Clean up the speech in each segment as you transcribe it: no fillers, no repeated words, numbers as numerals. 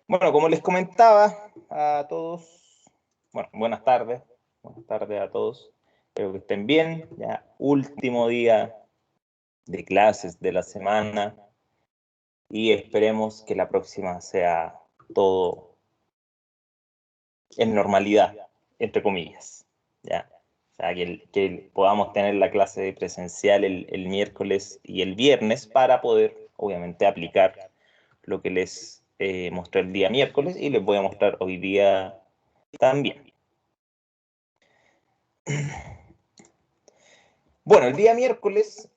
Bueno, como les comentaba a todos, bueno, buenas tardes a todos, espero que estén bien, ya último día de clases de la semana y esperemos que la próxima sea todo en normalidad, entre comillas, ya. O sea, que podamos tener la clase presencial el miércoles y el viernes para poder, obviamente, aplicar lo que les mostré el día miércoles y les voy a mostrar hoy día también. Bueno, el día miércoles,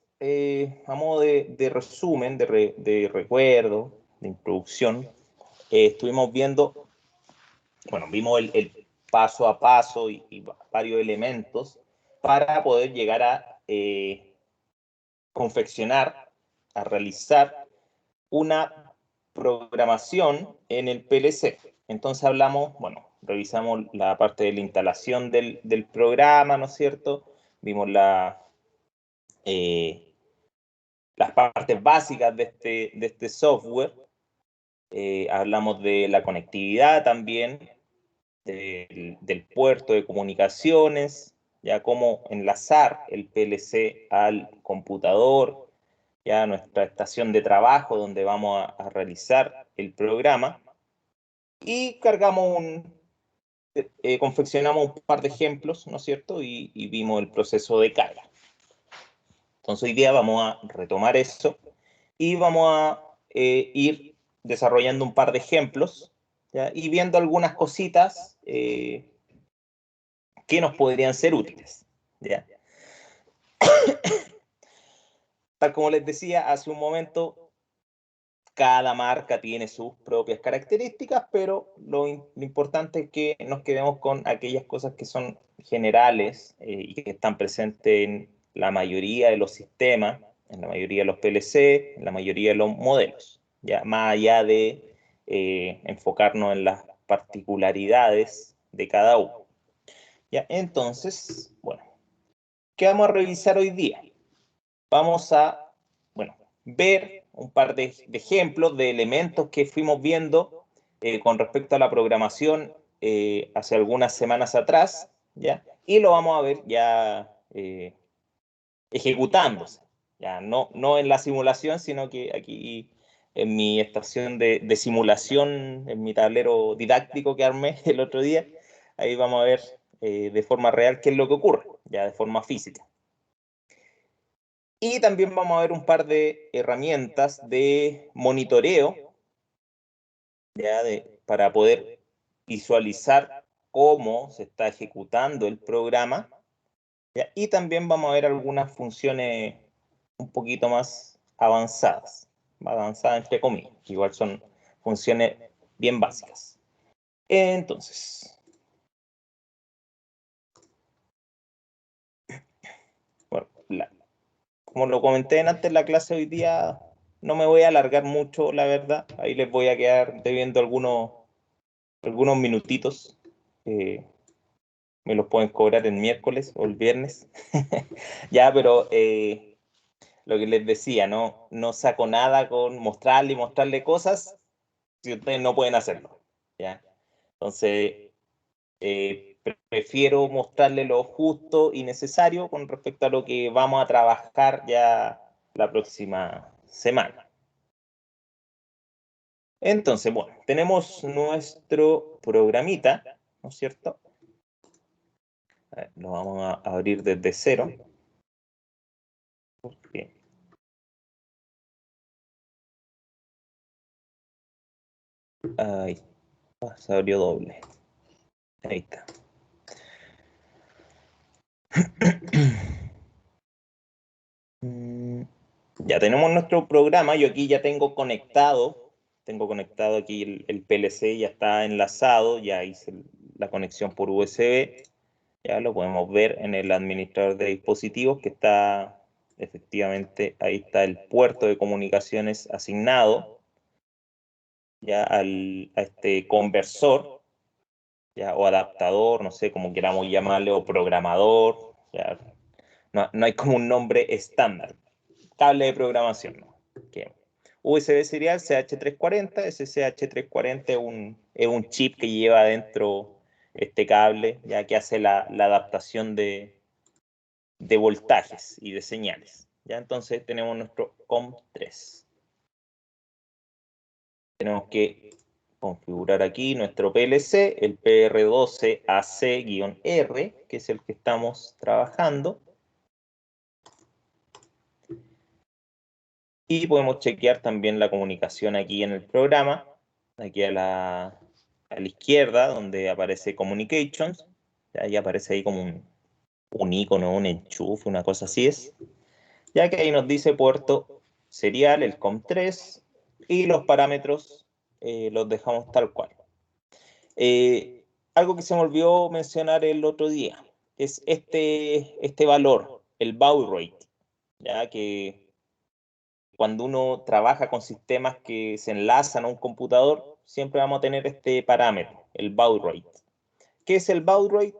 a modo de resumen, de recuerdo, de introducción, estuvimos viendo, bueno, vimos el paso a paso y varios elementos para poder llegar a confeccionar, a realizar una programación en el PLC. Entonces hablamos, bueno, revisamos la parte de la instalación del programa, ¿no es cierto? Vimos las partes básicas de este software. Hablamos de la conectividad también, del puerto de comunicaciones, ya cómo enlazar el PLC al computador, ya nuestra estación de trabajo donde vamos a realizar el programa y confeccionamos un par de ejemplos, ¿no es cierto? Y vimos el proceso de carga. Entonces hoy día vamos a retomar eso y vamos a ir desarrollando un par de ejemplos, ¿ya? Y viendo algunas cositas que nos podrían ser útiles, ¿ya? Tal como les decía hace un momento, cada marca tiene sus propias características, pero lo importante es que nos quedemos con aquellas cosas que son generales y que están presentes en la mayoría de los sistemas, en la mayoría de los PLC, en la mayoría de los modelos, ya más allá de enfocarnos en las particularidades de cada uno. ¿Ya? Entonces, bueno, ¿qué vamos a revisar hoy día? Vamos a, bueno, ver un par de ejemplos de elementos que fuimos viendo con respecto a la programación hace algunas semanas atrás, ¿ya? Y lo vamos a ver ya ejecutándose, ya no en la simulación, sino que aquí en mi estación de simulación, en mi tablero didáctico que armé el otro día, ahí vamos a ver de forma real qué es lo que ocurre, ya de forma física. Y también vamos a ver un par de herramientas de monitoreo, ¿ya? Para poder visualizar cómo se está ejecutando el programa, ¿ya? Y también vamos a ver algunas funciones un poquito más avanzadas entre comillas, que igual son funciones bien básicas. Entonces, bueno, como lo comenté antes, la clase hoy día no me voy a alargar mucho, la verdad. Ahí les voy a quedar debiendo algunos minutitos. Me los pueden cobrar el miércoles o el viernes. Ya, pero lo que les decía, no saco nada con mostrarle y mostrarle cosas si ustedes no pueden hacerlo. ¿Ya? Entonces, prefiero mostrarle lo justo y necesario con respecto a lo que vamos a trabajar ya la próxima semana. Entonces, bueno, tenemos nuestro programita, ¿no es cierto? A ver, lo vamos a abrir desde cero. Porque ahí, se abrió doble. Ahí está. Ya tenemos nuestro programa. Yo aquí ya tengo conectado aquí el PLC, ya está enlazado, ya hice la conexión por USB. Ya lo podemos ver en el administrador de dispositivos que está efectivamente, ahí está el puerto de comunicaciones asignado ya a este conversor, ya, o adaptador, no sé cómo queramos llamarle, o programador. Ya. No hay como un nombre estándar. Cable de programación, ¿no? Que USB serial CH340. Ese CH340 es un chip que lleva adentro este cable, ya que hace la adaptación de voltajes y de señales. ¿Ya? Entonces tenemos nuestro COM3. Tenemos que configurar aquí nuestro PLC, el PR12AC-R, que es el que estamos trabajando. Y podemos chequear también la comunicación aquí en el programa, aquí a la izquierda, donde aparece Communications. Ahí aparece ahí como un icono, un enchufe, una cosa así es. Ya que ahí nos dice puerto serial, el COM3, y los parámetros los dejamos tal cual. Algo que se me olvidó mencionar el otro día es este valor, el baud rate, ya que cuando uno trabaja con sistemas que se enlazan a un computador, siempre vamos a tener este parámetro, el baud rate. ¿Qué es el baud rate?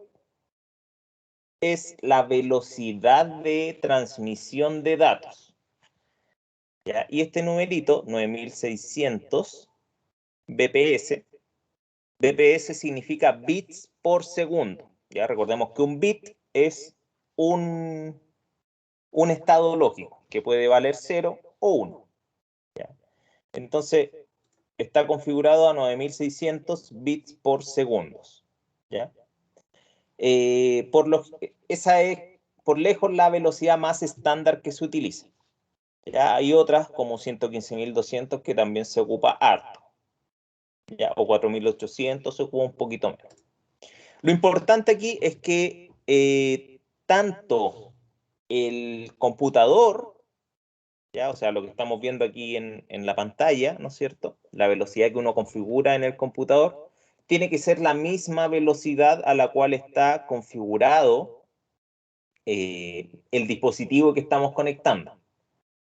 Es la velocidad de transmisión de datos. ¿Ya? Y este numerito, 9600 bps, bps significa bits por segundo. Ya recordemos que un bit es un estado lógico que puede valer 0 o 1. ¿Ya? Entonces, está configurado a 9600 bits por segundo. ¿Ya? Esa es por lejos la velocidad más estándar que se utiliza. ¿Ya? Hay otras como 115.200 que también se ocupa harto. ¿Ya? O 4.800 se ocupa un poquito menos. Lo importante aquí es que tanto el computador, ¿ya? O sea, lo que estamos viendo aquí en la pantalla, ¿no es cierto? La velocidad que uno configura en el computador tiene que ser la misma velocidad a la cual está configurado el dispositivo que estamos conectando.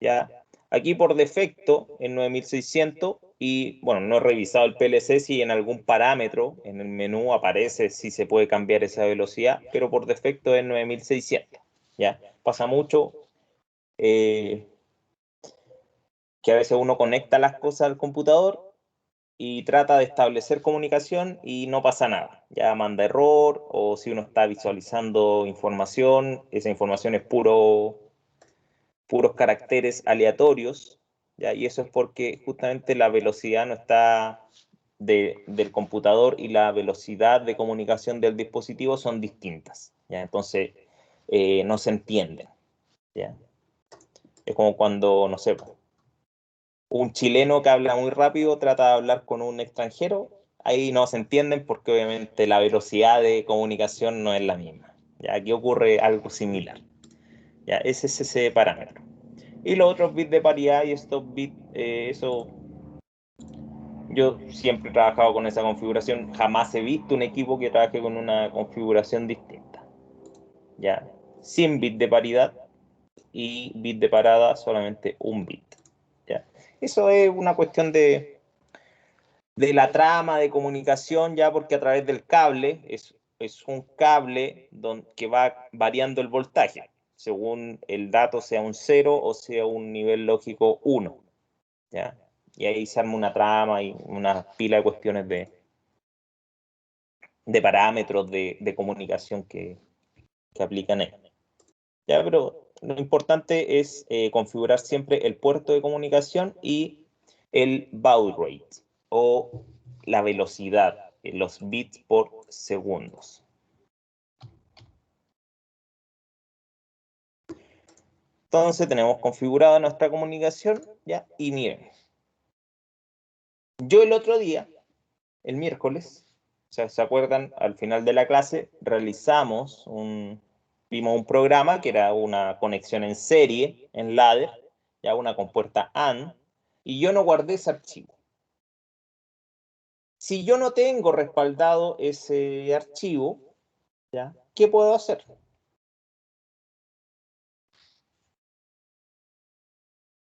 ¿Ya? Aquí por defecto en 9600 y bueno, no he revisado el PLC si en algún parámetro en el menú aparece si se puede cambiar esa velocidad, pero por defecto es 9600. ¿Ya? Pasa mucho que a veces uno conecta las cosas al computador y trata de establecer comunicación y no pasa nada. Ya manda error o si uno está visualizando información, esa información es puros caracteres aleatorios, ¿ya? Y eso es porque justamente la velocidad no está del computador y la velocidad de comunicación del dispositivo son distintas, ¿ya? Entonces no se entienden, ¿ya? Es como cuando, no sé, un chileno que habla muy rápido trata de hablar con un extranjero, ahí no se entienden porque obviamente la velocidad de comunicación no es la misma. ¿Ya? Aquí ocurre algo similar. ¿Ya? Ese es ese parámetro. Y los otros bits de paridad y estos bits, eso yo siempre he trabajado con esa configuración. Jamás he visto un equipo que trabaje con una configuración distinta. ¿Ya? Sin bit de paridad y bit de parada solamente un bit. ¿Ya? Eso es una cuestión de la trama de comunicación, ya porque a través del cable es un cable que va variando el voltaje, según el dato sea un 0 o sea un nivel lógico 1. ¿Ya? Y ahí se arma una trama y una pila de cuestiones de parámetros de comunicación que aplican ahí. ¿Ya? Pero lo importante es configurar siempre el puerto de comunicación y el baud rate o la velocidad, los bits por segundos. Entonces tenemos configurada nuestra comunicación, ¿ya? Y miren, yo el otro día, el miércoles, o sea, ¿se acuerdan? Al final de la clase vimos un programa que era una conexión en serie, en ladder, ya una compuerta AND, y yo no guardé ese archivo. Si yo no tengo respaldado ese archivo, ¿ya? ¿Qué puedo hacer?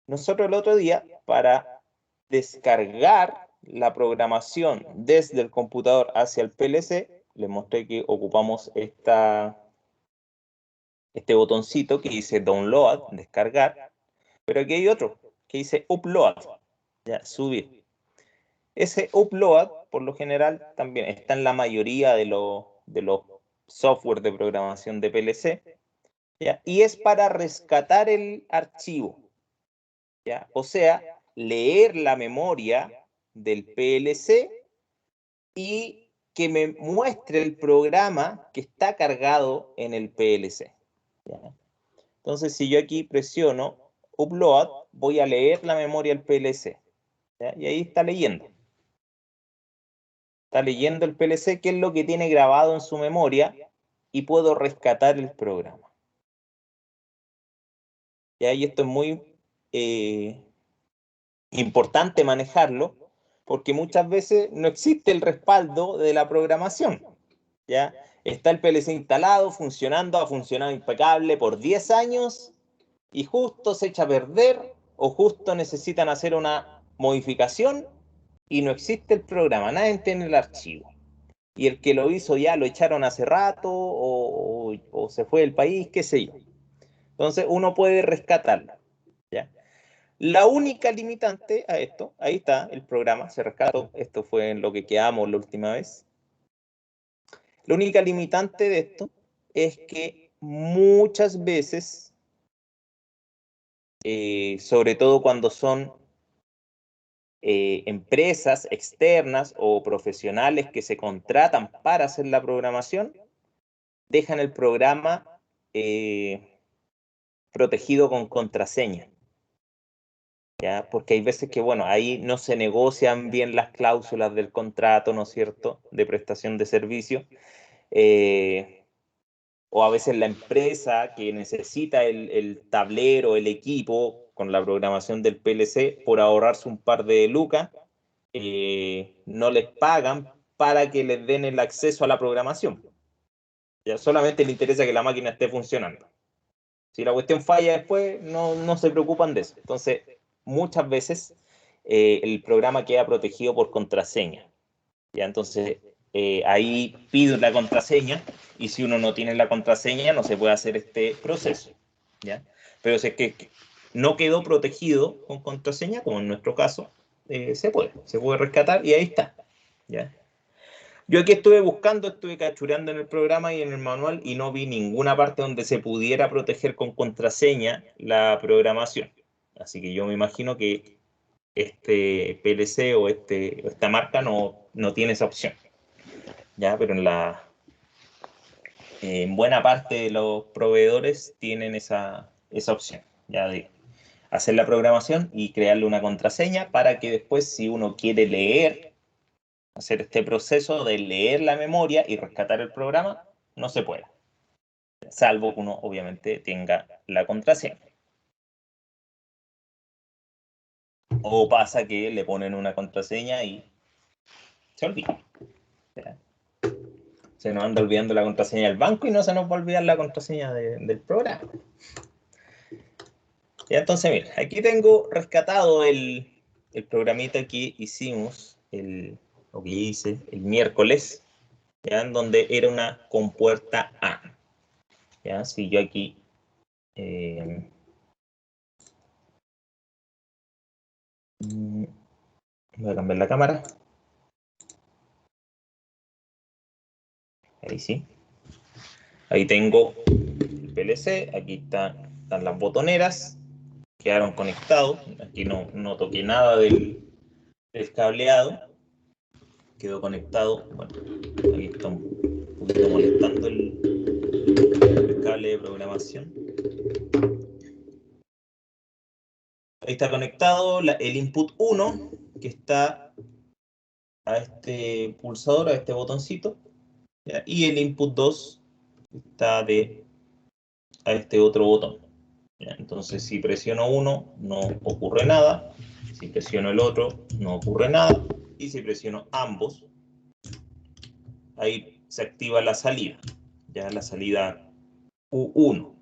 Nosotros el otro día, para descargar la programación desde el computador hacia el PLC, les mostré que ocupamos este botoncito que dice download, descargar, pero aquí hay otro que dice upload. Ya, subir. Ese upload, por lo general, también está en la mayoría de los software de programación de PLC, ¿ya? Y es para rescatar el archivo, ¿ya? O sea, leer la memoria del PLC y que me muestre el programa que está cargado en el PLC, ¿ya? Entonces, si yo aquí presiono upload, voy a leer la memoria del PLC, ¿ya? Y ahí está leyendo. Está leyendo el PLC, qué es lo que tiene grabado en su memoria, y puedo rescatar el programa. Y esto es muy importante manejarlo, porque muchas veces no existe el respaldo de la programación. ¿Ya? Está el PLC instalado, funcionando, ha funcionado impecable por 10 años, y justo se echa a perder, o justo necesitan hacer una modificación, y no existe el programa, nadie tiene el archivo. Y el que lo hizo ya lo echaron hace rato o se fue del país, qué sé yo. Entonces uno puede rescatarlo, ¿ya? La única limitante a esto, ahí está el programa, se rescató, esto fue en lo que quedamos la última vez. La única limitante de esto es que muchas veces, sobre todo cuando son empresas externas o profesionales que se contratan para hacer la programación, dejan el programa protegido con contraseña, ¿ya? Porque hay veces que, bueno, ahí no se negocian bien las cláusulas del contrato, ¿no es cierto?, de prestación de servicio, o a veces la empresa que necesita el tablero, el equipo con la programación del PLC, por ahorrarse un par de lucas, no les pagan para que les den el acceso a la programación. Ya solamente les interesa que la máquina esté funcionando. Si la cuestión falla después, no se preocupan de eso. Entonces, muchas veces el programa queda protegido por contraseña. ¿Ya? Entonces, ahí pido la contraseña, y si uno no tiene la contraseña, no se puede hacer este proceso, ¿ya? Pero si es que no quedó protegido con contraseña, como en nuestro caso, se puede rescatar, y ahí está, ¿ya? Yo aquí estuve buscando, estuve cachureando en el programa y en el manual, y no vi ninguna parte donde se pudiera proteger con contraseña la programación. Así que yo me imagino que este PLC o esta marca no tiene esa opción, ¿ya? Pero en buena parte de los proveedores tienen esa opción, ¿ya? De hacer la programación y crearle una contraseña para que después, si uno quiere leer, hacer este proceso de leer la memoria y rescatar el programa, no se pueda, salvo que uno obviamente tenga la contraseña. O pasa que le ponen una contraseña y se olvida, ¿ya? Se nos anda olvidando la contraseña del banco y no se nos va a olvidar la contraseña del programa. Y entonces, mira, aquí tengo rescatado el programita que hicimos, o que hice el miércoles, ¿ya? En donde era una compuerta A. ¿Ya? Si yo aquí voy a cambiar la cámara. Ahí sí. Ahí tengo el PLC, aquí están las botoneras, quedaron conectados. Aquí no toqué nada del cableado, quedó conectado. Bueno, aquí está un poquito molestando el cable de programación. Ahí está conectado el input 1, que está a este pulsador, a este botoncito, ¿ya? Y el input 2 está a este otro botón, ¿ya? Entonces, si presiono uno, no ocurre nada. Si presiono el otro, no ocurre nada. Y si presiono ambos, ahí se activa la salida, ya la salida Q1.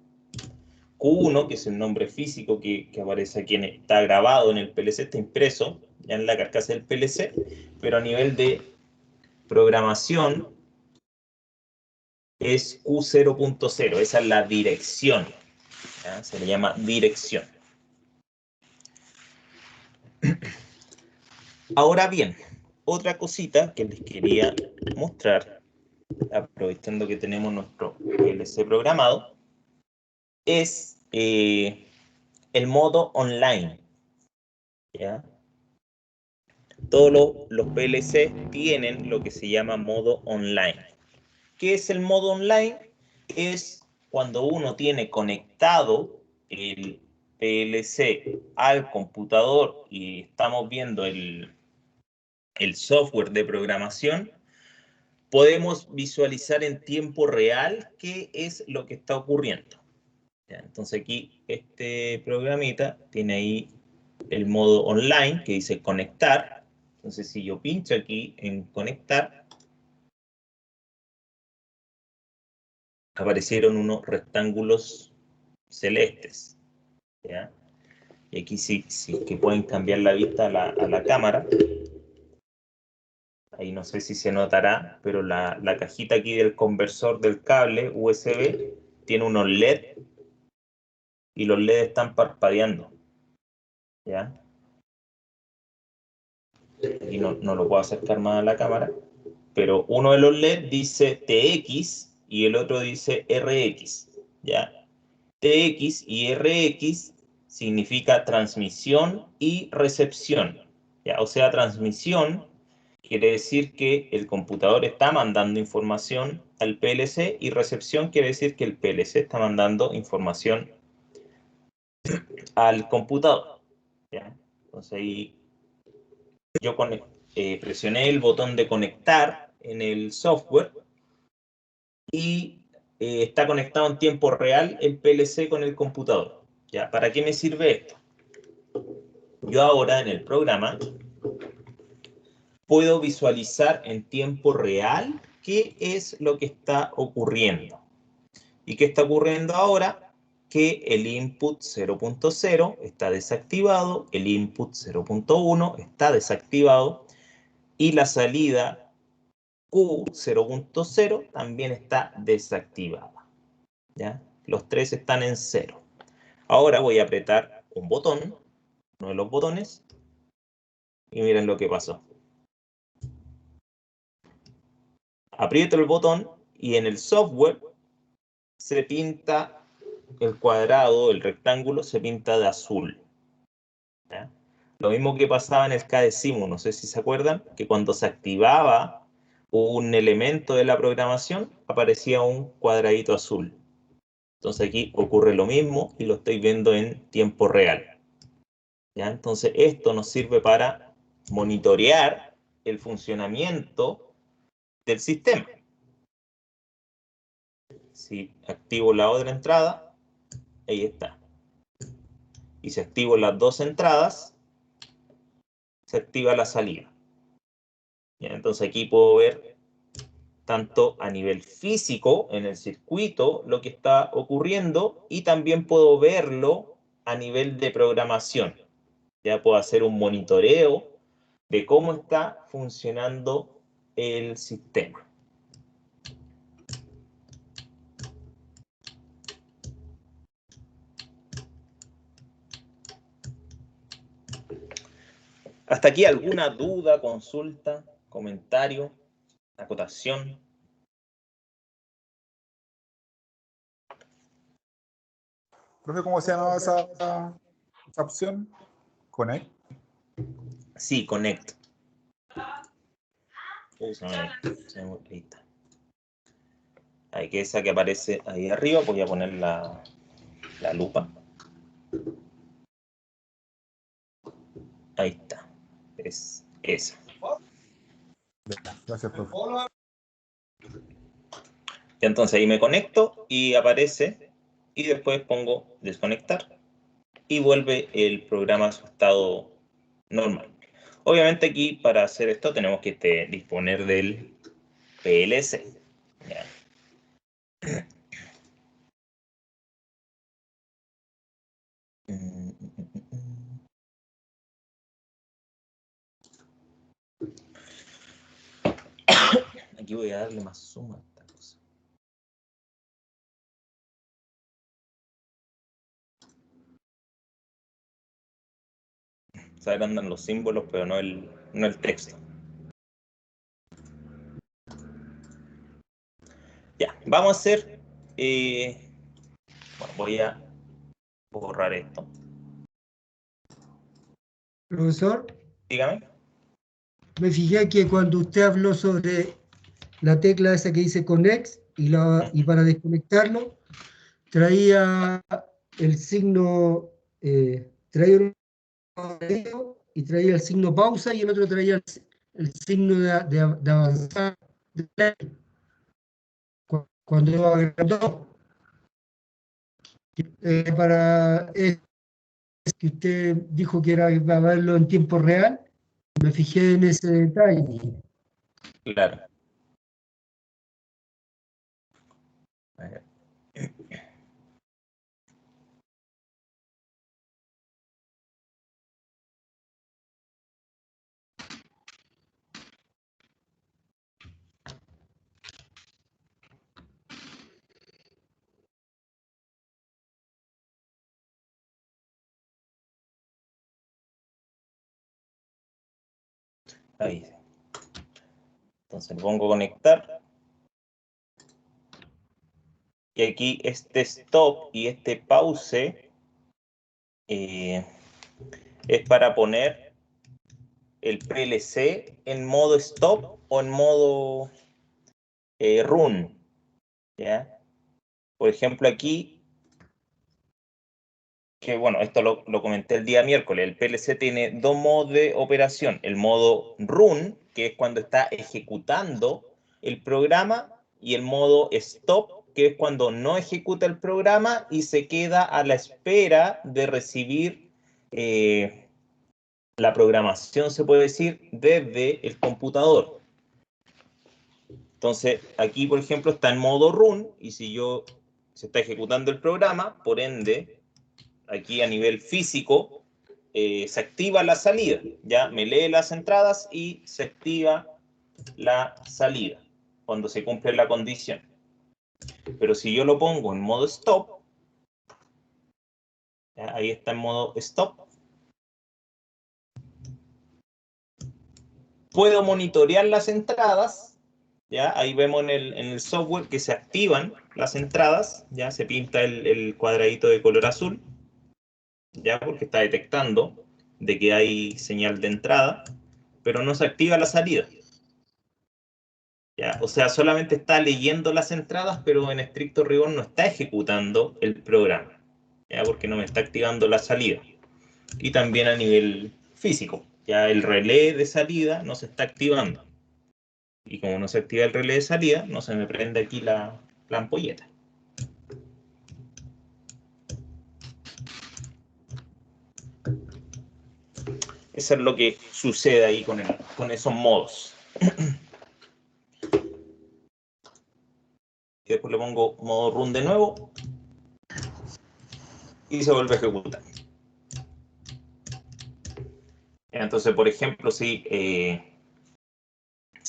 Q1, que es el nombre físico que aparece aquí, está grabado en el PLC, está impreso ya en la carcasa del PLC, pero a nivel de programación es Q0.0, esa es la dirección, ¿ya? Se le llama dirección. Ahora bien, otra cosita que les quería mostrar, aprovechando que tenemos nuestro PLC programado, es el modo online. ¿Ya? Todos los PLC tienen lo que se llama modo online. ¿Qué es el modo online? Es cuando uno tiene conectado el PLC al computador y estamos viendo el software de programación, podemos visualizar en tiempo real qué es lo que está ocurriendo. ¿Ya? Entonces aquí este programita tiene ahí el modo online que dice conectar. Entonces si yo pincho aquí en conectar, aparecieron unos rectángulos celestes. ¿Ya? Y aquí sí que pueden cambiar la vista a la cámara. Ahí no sé si se notará, pero la cajita aquí del conversor del cable USB tiene unos LED y los LED están parpadeando. ¿Ya? Aquí no lo puedo acercar más a la cámara, pero uno de los LED dice TX y el otro dice RX. ¿Ya? TX y RX significa transmisión y recepción. ¿Ya? O sea, transmisión quiere decir que el computador está mandando información al PLC y recepción quiere decir que el PLC está mandando información al computador. ¿Ya? Entonces ahí yo presioné el botón de conectar en el software y está conectado en tiempo real el PLC con el computador. ¿Ya? ¿Para qué me sirve esto? Yo ahora en el programa puedo visualizar en tiempo real qué es lo que está ocurriendo. ¿Y qué está ocurriendo ahora? Que el input 0.0 está desactivado, el input 0.1 está desactivado y la salida Q 0.0 también está desactivada. ¿Ya? Los tres están en 0. Ahora voy a apretar un botón, uno de los botones, y miren lo que pasó. Aprieto el botón y en el software se pinta el cuadrado, el rectángulo se pinta de azul. ¿Ya? Lo mismo que pasaba en el KDeCIMU, no sé si se acuerdan, que cuando se activaba un elemento de la programación, aparecía un cuadradito azul. Entonces aquí ocurre lo mismo y lo estoy viendo en tiempo real. ¿Ya? Entonces esto nos sirve para monitorear el funcionamiento del sistema. Si activo la otra entrada, ahí está. Y si activo las dos entradas, se activa la salida. ¿Ya? Entonces aquí puedo ver tanto a nivel físico en el circuito lo que está ocurriendo y también puedo verlo a nivel de programación. Ya puedo hacer un monitoreo de cómo está funcionando el sistema. ¿Hasta aquí alguna duda, consulta, comentario, acotación? Profe, ¿cómo se llamaba esa opción? Connect. Sí, connect. Ahí está. Ahí que esa que aparece ahí arriba, voy a poner la lupa. Ahí está. Es esa. Gracias, profe. Entonces ahí me conecto y aparece y después pongo desconectar y vuelve el programa a su estado normal. Obviamente aquí para hacer esto tenemos que disponer del PLC. ¿Ya? Aquí voy a darle más zoom a esta cosa. saber andan los símbolos, pero no el texto. Ya, vamos a hacer... bueno, voy a borrar esto. Profesor, Dígame. me fijé que cuando usted habló sobre la tecla esa que dice Connect y para desconectarlo, traía el signo, traía un y traía el signo pausa y el otro traía el signo de avanzar cuando lo agrandó. Para que usted dijo que era para verlo en tiempo real, me fijé en ese detalle. Claro. A ver. Ahí. Entonces le pongo conectar. Y aquí este stop y este pause es para poner el PLC en modo stop o en modo run. ¿Ya? Por ejemplo, aquí, que bueno, esto lo comenté el día miércoles, el PLC tiene dos modos de operación. El modo run, que es cuando está ejecutando el programa, y el modo stop, que es cuando no ejecuta el programa y se queda a la espera de recibir la programación, se puede decir, desde el computador. Entonces, aquí, por ejemplo, está en modo run, y si se está ejecutando el programa, por ende, aquí a nivel físico, se activa la salida. Ya me lee las entradas y se activa la salida cuando se cumple la condición. Pero si yo lo pongo en modo stop, ¿ya? Ahí está en modo stop, puedo monitorear las entradas, ¿ya? Ahí vemos en el software que se activan las entradas, ya se pinta el cuadradito de color azul, ya porque está detectando de que hay señal de entrada, pero no se activa la salida. ¿Ya? O sea, solamente está leyendo las entradas, pero en estricto rigor no está ejecutando el programa, ¿ya? Porque no me está activando la salida. Y también a nivel físico, ya el relé de salida no se está activando. Y como no se activa el relé de salida, no se me prende aquí la ampolleta. Eso es lo que sucede ahí con esos modos. Y después le pongo modo run de nuevo y se vuelve a ejecutar. Entonces, por ejemplo, si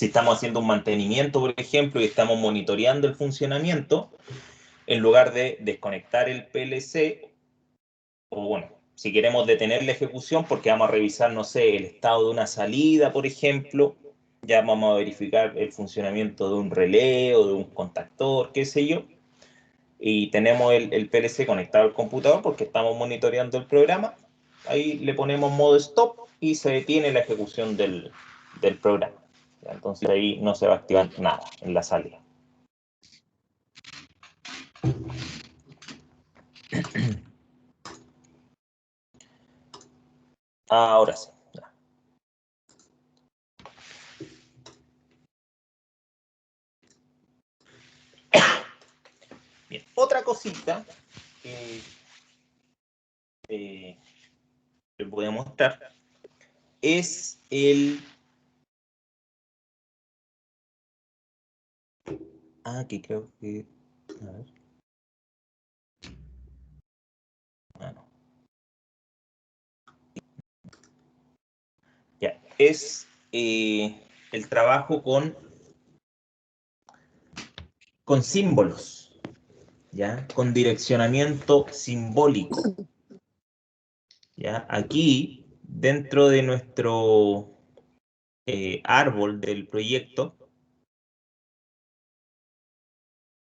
estamos haciendo un mantenimiento, por ejemplo, y estamos monitoreando el funcionamiento, en lugar de desconectar el PLC, o bueno, si queremos detener la ejecución porque vamos a revisar, no sé, el estado de una salida, por ejemplo, ya vamos a verificar el funcionamiento de un relé o de un contactor, qué sé yo, y tenemos el PLC conectado al computador porque estamos monitoreando el programa, ahí le ponemos modo stop y se detiene la ejecución del programa. Entonces ahí no se va a activar nada en la salida. Ahora sí. Bien, otra cosita que les voy a mostrar es aquí creo que... A ver. No. Ya, es el trabajo con símbolos, ¿ya? Con direccionamiento simbólico. ¿Ya? Aquí dentro de nuestro árbol del proyecto,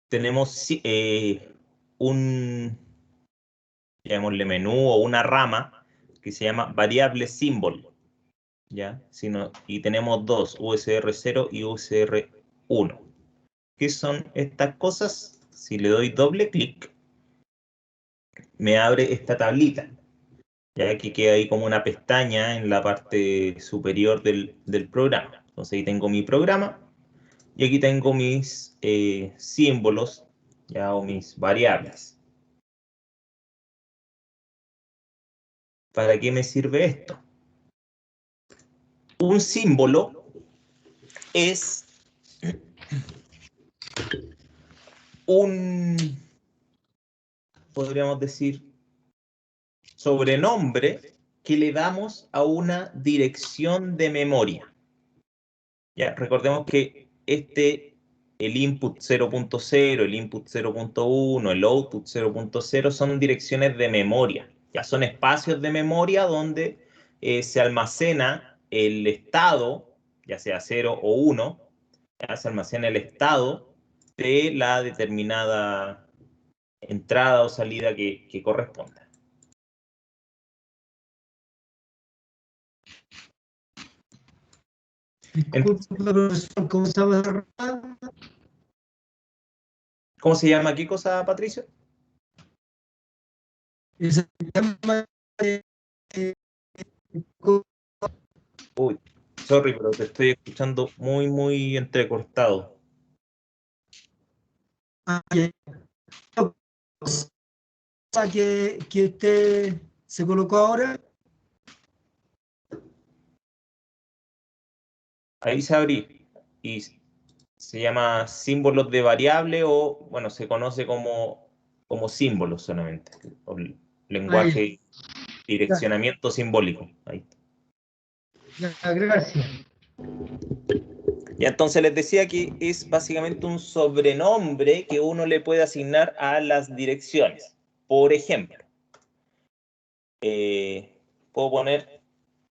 tenemos un, llamémosle menú o una rama que se llama variable symbol, ¿ya? Y tenemos dos, USR0 y USR1. ¿Qué son estas cosas? Si le doy doble clic, me abre esta tablita, ya que queda ahí como una pestaña en la parte superior del programa. Entonces ahí tengo mi programa y aquí tengo mis símbolos, ya, o mis variables. ¿Para qué me sirve esto? Un símbolo es un, podríamos decir, sobrenombre que le damos a una dirección de memoria. Ya, recordemos que el input 0.0, el input 0.1, el output 0.0 son direcciones de memoria. Ya son espacios de memoria donde se almacena el estado, ya sea 0 o 1, ya se almacena el estado de la determinada entrada o salida que corresponda. Disculpe, profesor, ¿cómo se llama? ¿Cómo se llama aquí cosa, Patricio? Se llama, Uy, sorry, pero te estoy escuchando muy, muy entrecortado. que usted se colocó ahora. Ahí se abre y se llama símbolos de variable o, bueno, se conoce como símbolos solamente, o lenguaje, direccionamiento simbólico. Ahí. Ya, gracias. Y entonces les decía que es básicamente un sobrenombre que uno le puede asignar a las direcciones. Por ejemplo, puedo poner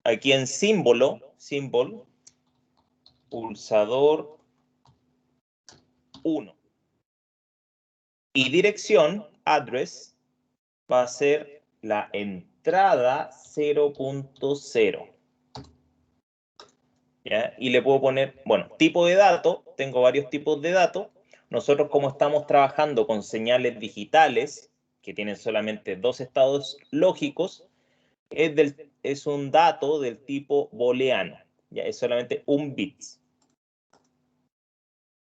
aquí en símbolo, pulsador 1. Y dirección, address, va a ser la entrada 0.0. ¿Ya? Y le puedo poner, bueno, tipo de dato, tengo varios tipos de datos. Nosotros, como estamos trabajando con señales digitales, que tienen solamente dos estados lógicos, es un dato del tipo booleano, ya es solamente un bit.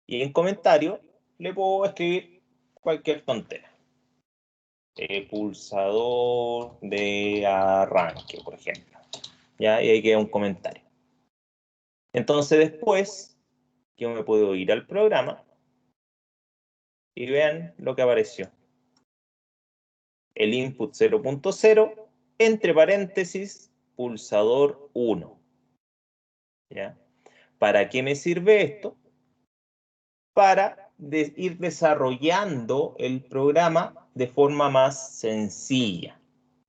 Y en comentario le puedo escribir cualquier tontera. Pulsador de arranque, por ejemplo. ¿Ya? Y ahí queda un comentario. Entonces después yo me puedo ir al programa y vean lo que apareció. El input 0.0, entre paréntesis, pulsador 1. ¿Ya? ¿Para qué me sirve esto? Para ir desarrollando el programa de forma más sencilla,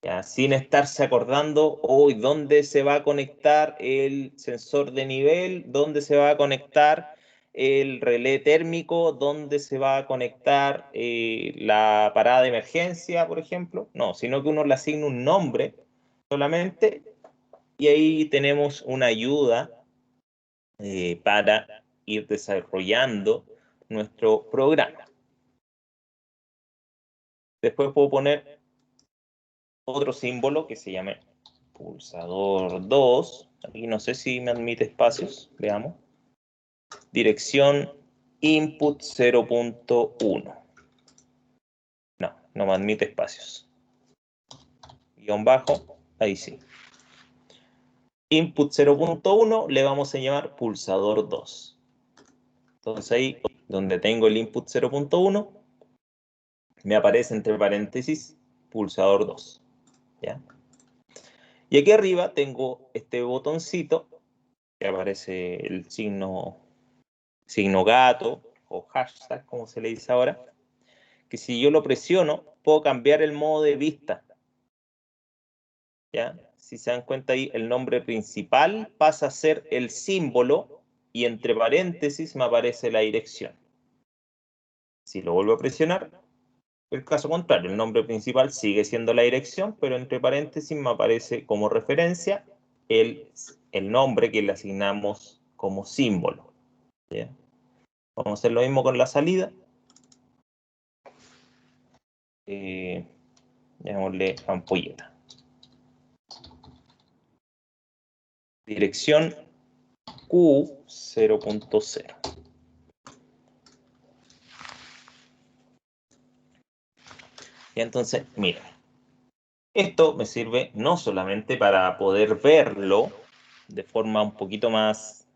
¿ya? Sin estarse acordando hoy dónde se va a conectar el sensor de nivel, dónde se va a conectar el relé térmico, dónde se va a conectar la parada de emergencia, por ejemplo. No, sino que uno le asigna un nombre solamente y ahí tenemos una ayuda para ir desarrollando nuestro programa. Después puedo poner otro símbolo que se llame pulsador 2. Aquí no sé si me admite espacios. Veamos. Dirección input 0.1. No, no me admite espacios. Guión bajo, ahí sí. Input 0.1 le vamos a llamar pulsador 2. Entonces ahí, donde tengo el input 0.1, me aparece entre paréntesis pulsador 2. ¿Ya? Y aquí arriba tengo este botoncito que aparece el signo gato o hashtag, como se le dice ahora, que si yo lo presiono, puedo cambiar el modo de vista. ¿Ya? si se dan cuenta ahí, el nombre principal pasa a ser el símbolo y entre paréntesis me aparece la dirección. Si lo vuelvo a presionar, el caso contrario, el nombre principal sigue siendo la dirección, pero entre paréntesis me aparece como referencia el nombre que le asignamos como símbolo. ¿Bien? Vamos a hacer lo mismo con la salida. Llamémosle ampolleta. Dirección Q0.0. Y entonces, mira, esto me sirve no solamente para poder verlo de forma un poquito más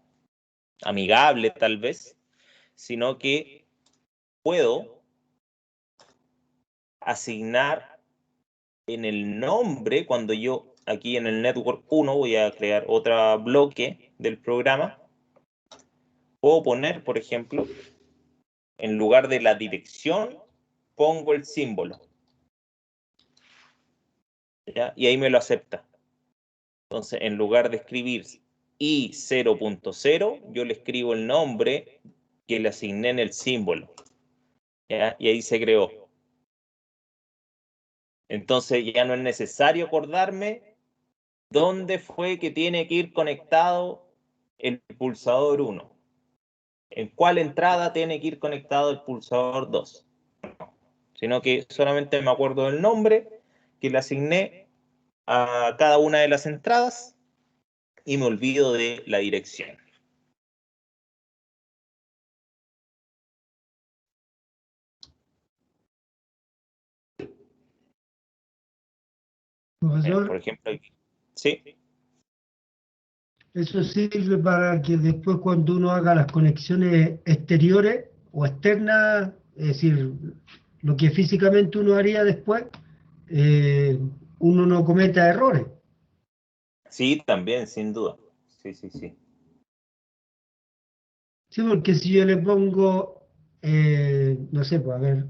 amigable tal vez, sino que puedo asignar en el nombre, cuando yo aquí en el Network 1 voy a crear otro bloque del programa, puedo poner, por ejemplo, en lugar de la dirección, pongo el símbolo. ¿Ya? Y ahí me lo acepta. Entonces, en lugar de escribir I0.0, yo le escribo el nombre que le asigné en el símbolo. ¿Ya? Y ahí se creó. Entonces ya no es necesario acordarme dónde fue que tiene que ir conectado el pulsador 1. En cuál entrada tiene que ir conectado el pulsador 2. Sino que solamente me acuerdo del nombre que le asigné a cada una de las entradas y me olvido de la dirección. Profesor, Por ejemplo, aquí. Sí, eso sirve para que después cuando uno haga las conexiones exteriores o externas, es decir, lo que físicamente uno haría después, eh, uno no cometa errores. sí, también, sin duda. Sí, sí, sí. Sí, porque si yo le pongo, no sé, pues a ver,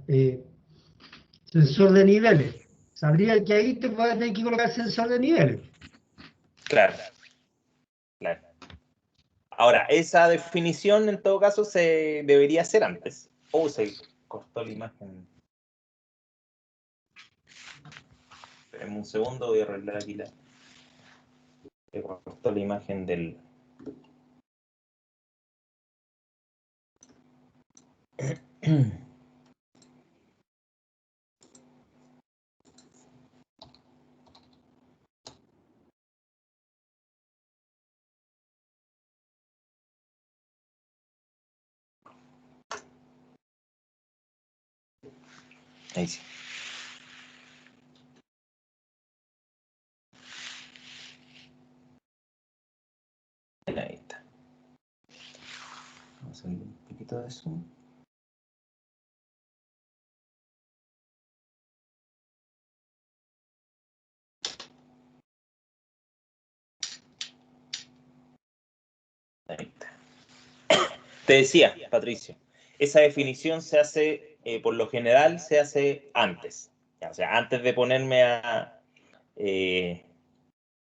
sensor de niveles, sabría que ahí te vas a tener que colocar sensor de niveles. Claro, claro. Ahora, esa definición en todo caso se debería hacer antes. Oh, se cortó la imagen. Esperen un segundo, voy a arreglar aquí la. Se cortó la imagen del. Ahí sí. Ahí está. Vamos a hacer un poquito de zoom. Ahí está. Te decía, Patricio, esa definición se hace, por lo general, se hace antes. O sea, antes de ponerme a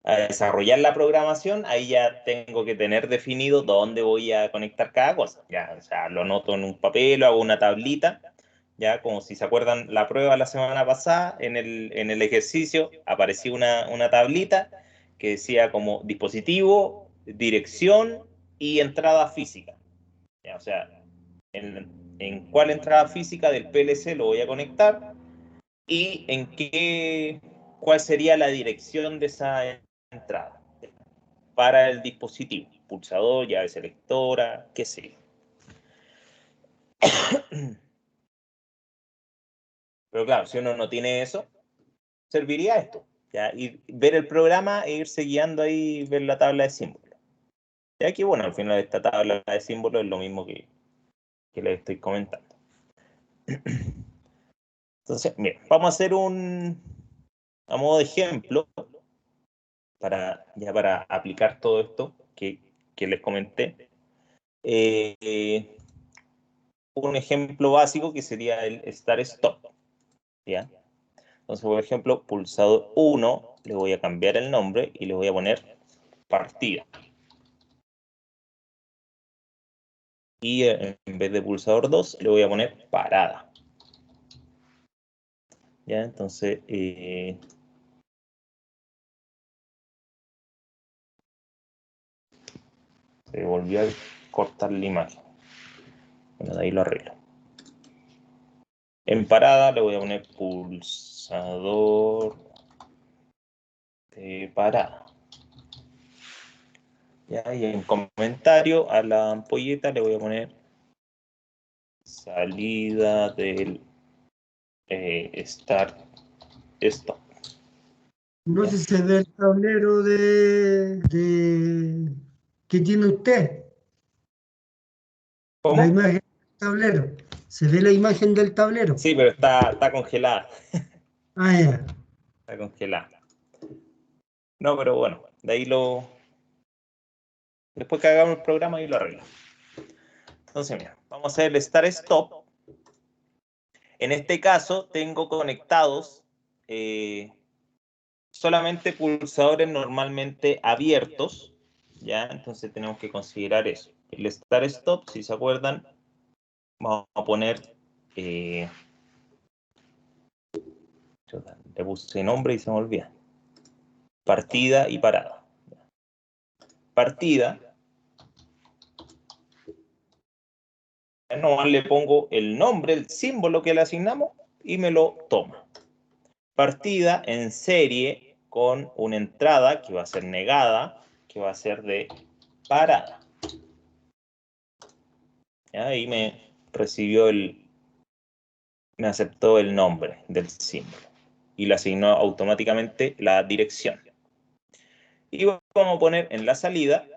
desarrollar la programación, ahí ya tengo que tener definido dónde voy a conectar cada cosa. Ya, o sea, lo anoto en un papel o hago una tablita. Ya, como si se acuerdan la prueba la semana pasada, en el ejercicio aparecía una tablita que decía como dispositivo, dirección y entrada física. Ya, o sea, en cuál entrada física del PLC lo voy a conectar y cuál sería la dirección de esa entrada para el dispositivo, pulsador, llave selectora, qué sé yo. Pero claro, si uno no tiene eso, serviría esto. ¿Ya? Y ver el programa e irse guiando ahí, ver la tabla de símbolos. Ya que bueno, al final esta tabla de símbolos es lo mismo que les estoy comentando. Entonces, mira, vamos a hacer a modo de ejemplo, para aplicar todo esto que les comenté. Un ejemplo básico que sería el start-stop. ¿Ya? Entonces, por ejemplo, pulsador 1, le voy a cambiar el nombre y le voy a poner partida. Y en vez de pulsador 2, le voy a poner parada. Ya, entonces, se volvió a cortar la imagen. Bueno, de ahí lo arreglo. En parada le voy a poner pulsador de parada. Ya, y en comentario a la ampolleta le voy a poner salida del start stop. No sé si se ve el tablero que tiene usted. ¿Cómo? La imagen del tablero. ¿Se ve la imagen del tablero? Sí, pero está congelada. Ah, ya. Está congelada. No, pero bueno, de ahí lo... Después que hagamos el programa, ahí lo arreglo. Entonces, mira, vamos a hacer el start stop. En este caso, tengo conectados solamente pulsadores normalmente abiertos, ¿ya? Entonces tenemos que considerar eso. El start stop, si se acuerdan, vamos a poner... le puse nombre y se me olvida. Partida y parada. Partida. No, le pongo el nombre, el símbolo que le asignamos y me lo toma. Partida en serie con una entrada que va a ser negada, que va a ser de parada. ¿Ya? Ahí me recibió me aceptó el nombre del símbolo y le asignó automáticamente la dirección. Y vamos a poner en la salida,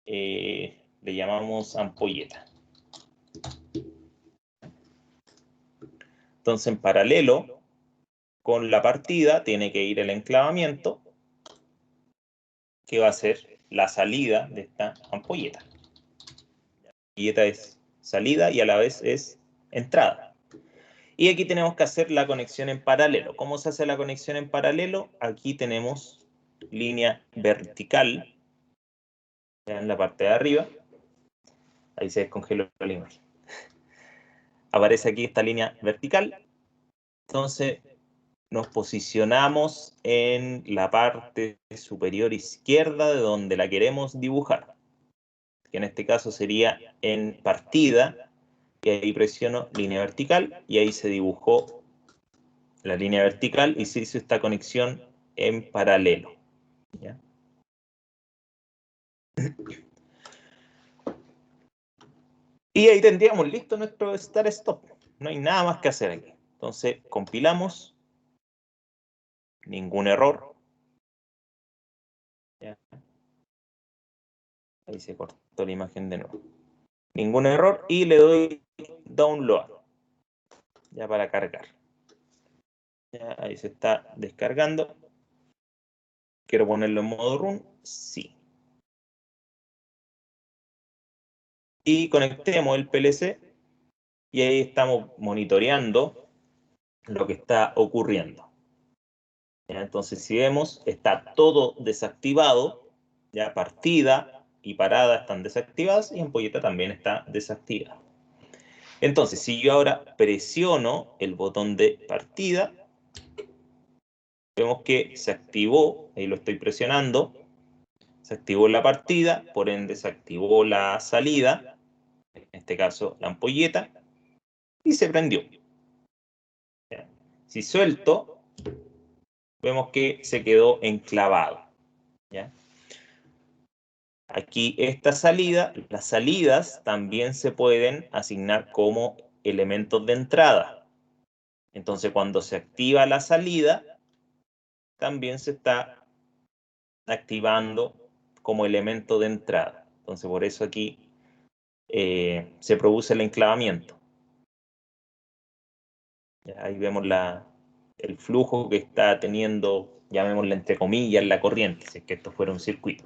le llamamos ampolleta. Entonces, en paralelo con la partida, tiene que ir el enclavamiento, que va a ser la salida de esta ampolleta. La ampolleta es salida y a la vez es entrada. Y aquí tenemos que hacer la conexión en paralelo. ¿Cómo se hace la conexión en paralelo? Aquí tenemos línea vertical, ya en la parte de arriba. Ahí se descongeló la imagen. Aparece aquí esta línea vertical. Entonces, nos posicionamos en la parte superior izquierda de donde la queremos dibujar, que en este caso sería en partida, y ahí presiono línea vertical, y ahí se dibujó la línea vertical y se hizo esta conexión en paralelo. ¿Ya? Y ahí tendríamos listo nuestro start stop. No hay nada más que hacer aquí. Entonces, compilamos. Ningún error. ¿Ya? Ahí se cortó la imagen de nuevo. Ningún error y le doy download. Ya para cargar. Ya, ahí se está descargando. ¿Quiero ponerlo en modo run? Sí. Y conectemos el PLC y ahí estamos monitoreando lo que está ocurriendo. ¿Ya? Entonces, si vemos, está todo desactivado. Ya partida y parada están desactivadas y ampolleta también está desactivada. Entonces, si yo ahora presiono el botón de partida, vemos que se activó, ahí lo estoy presionando, se activó la partida, por ende se activó la salida, en este caso la ampolleta, y se prendió. ¿Ya? Si suelto, vemos que se quedó enclavado. ¿Ya? Aquí esta salida, las salidas también se pueden asignar como elementos de entrada. Entonces, cuando se activa la salida, también se está activando como elemento de entrada. Entonces, por eso aquí se produce el enclavamiento. Ya, ahí vemos el flujo que está teniendo, llamémosle entre comillas, la corriente, si es que esto fuera un circuito.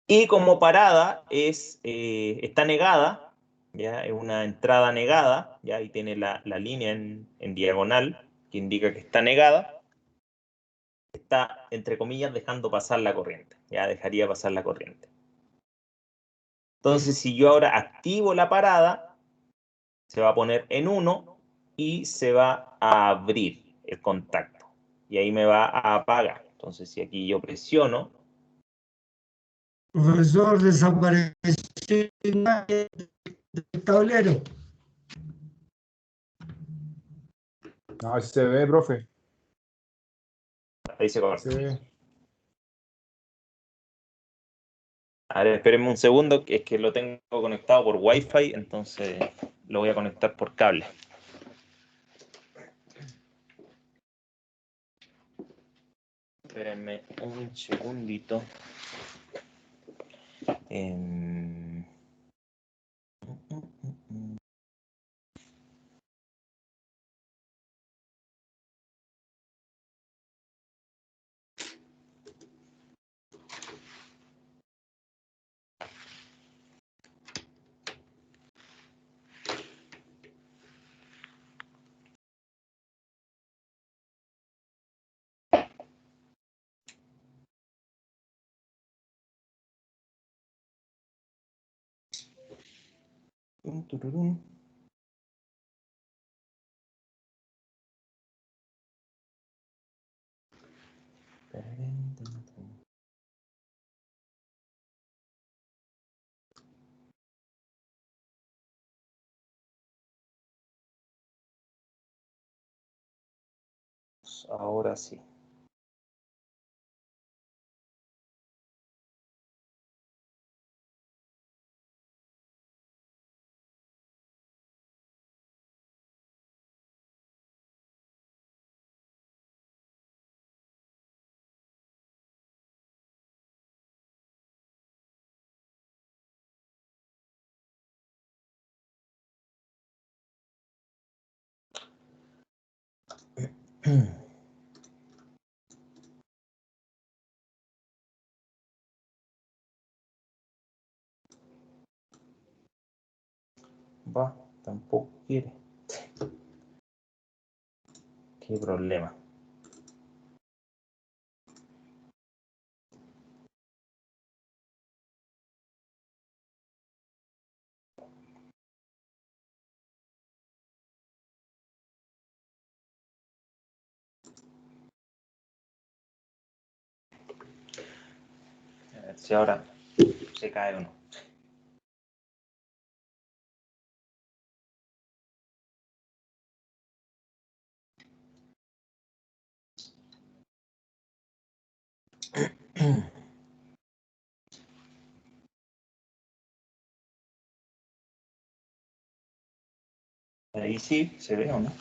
Y como parada está negada, ya es una entrada negada, ya ahí tiene la línea en diagonal que indica que está negada, está, entre comillas, dejando pasar la corriente, ya dejaría pasar la corriente. Entonces, si yo ahora activo la parada, se va a poner en 1 y se va a abrir el contacto. Y ahí me va a apagar. Entonces, si aquí yo presiono, Profesor, desapareció imagen del tablero. No, si se ve, profe. ahí se corta. Se ve. A ver, espérenme un segundo, que es que lo tengo conectado por Wi-Fi, entonces lo voy a conectar por cable. Espérenme un segundito. Ahora sí. Va, tampoco quiere. Qué problema. A ver si ahora se cae o no. Ahí sí, se ve o no.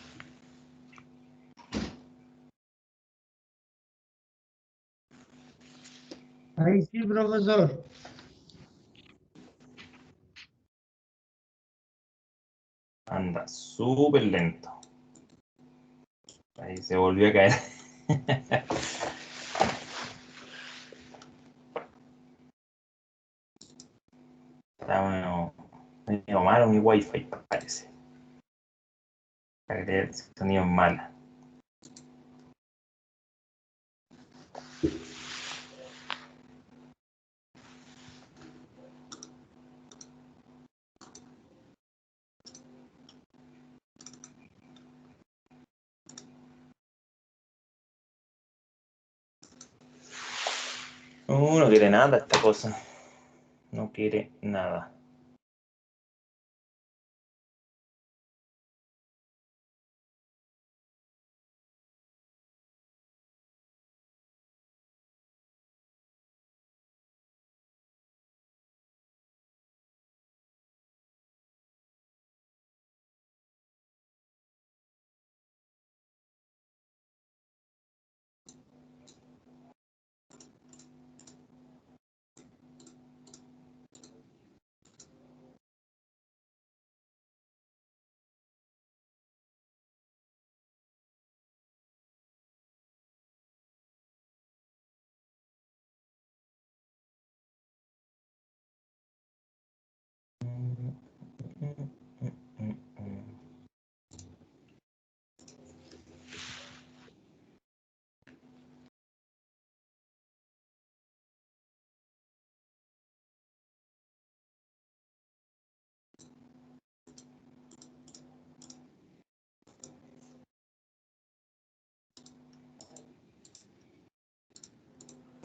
Ahí sí, profesor. Anda súper lento. Ahí se volvió a caer. Está medio malo mi Wi-Fi, parece. Para creer que el sonido es mala. No quiere nada esta cosa. No quiere nada.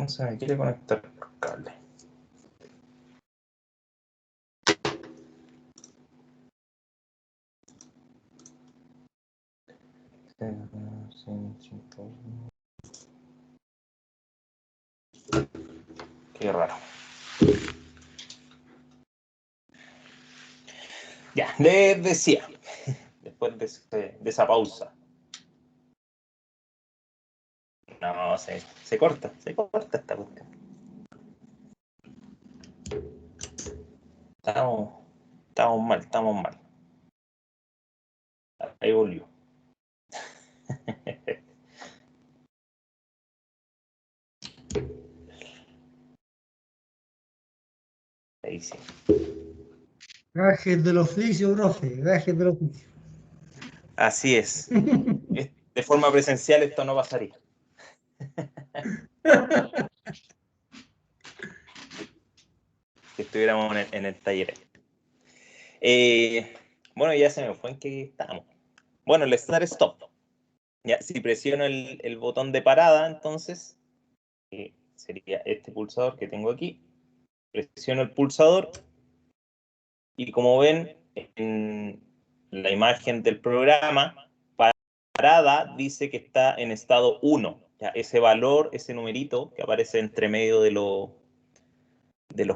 se me quiere conectar por cable. Qué raro. Ya, les decía, después de esa pausa. No, se corta esta cuestión. Estamos mal. Ahí volvió. Ahí sí. Gajes del oficio, profe, gajes del oficio. Así es. De forma presencial esto no pasaría. Si estuviéramos en el taller. Bueno, ya se me fue en qué estábamos. Bueno, el start stop. Ya, si presiono el botón de parada, entonces sería este pulsador que tengo aquí. Presiono el pulsador y como ven en la imagen del programa, parada dice que está en estado 1. ¿Ya? Ese valor, ese numerito que aparece entre medio de los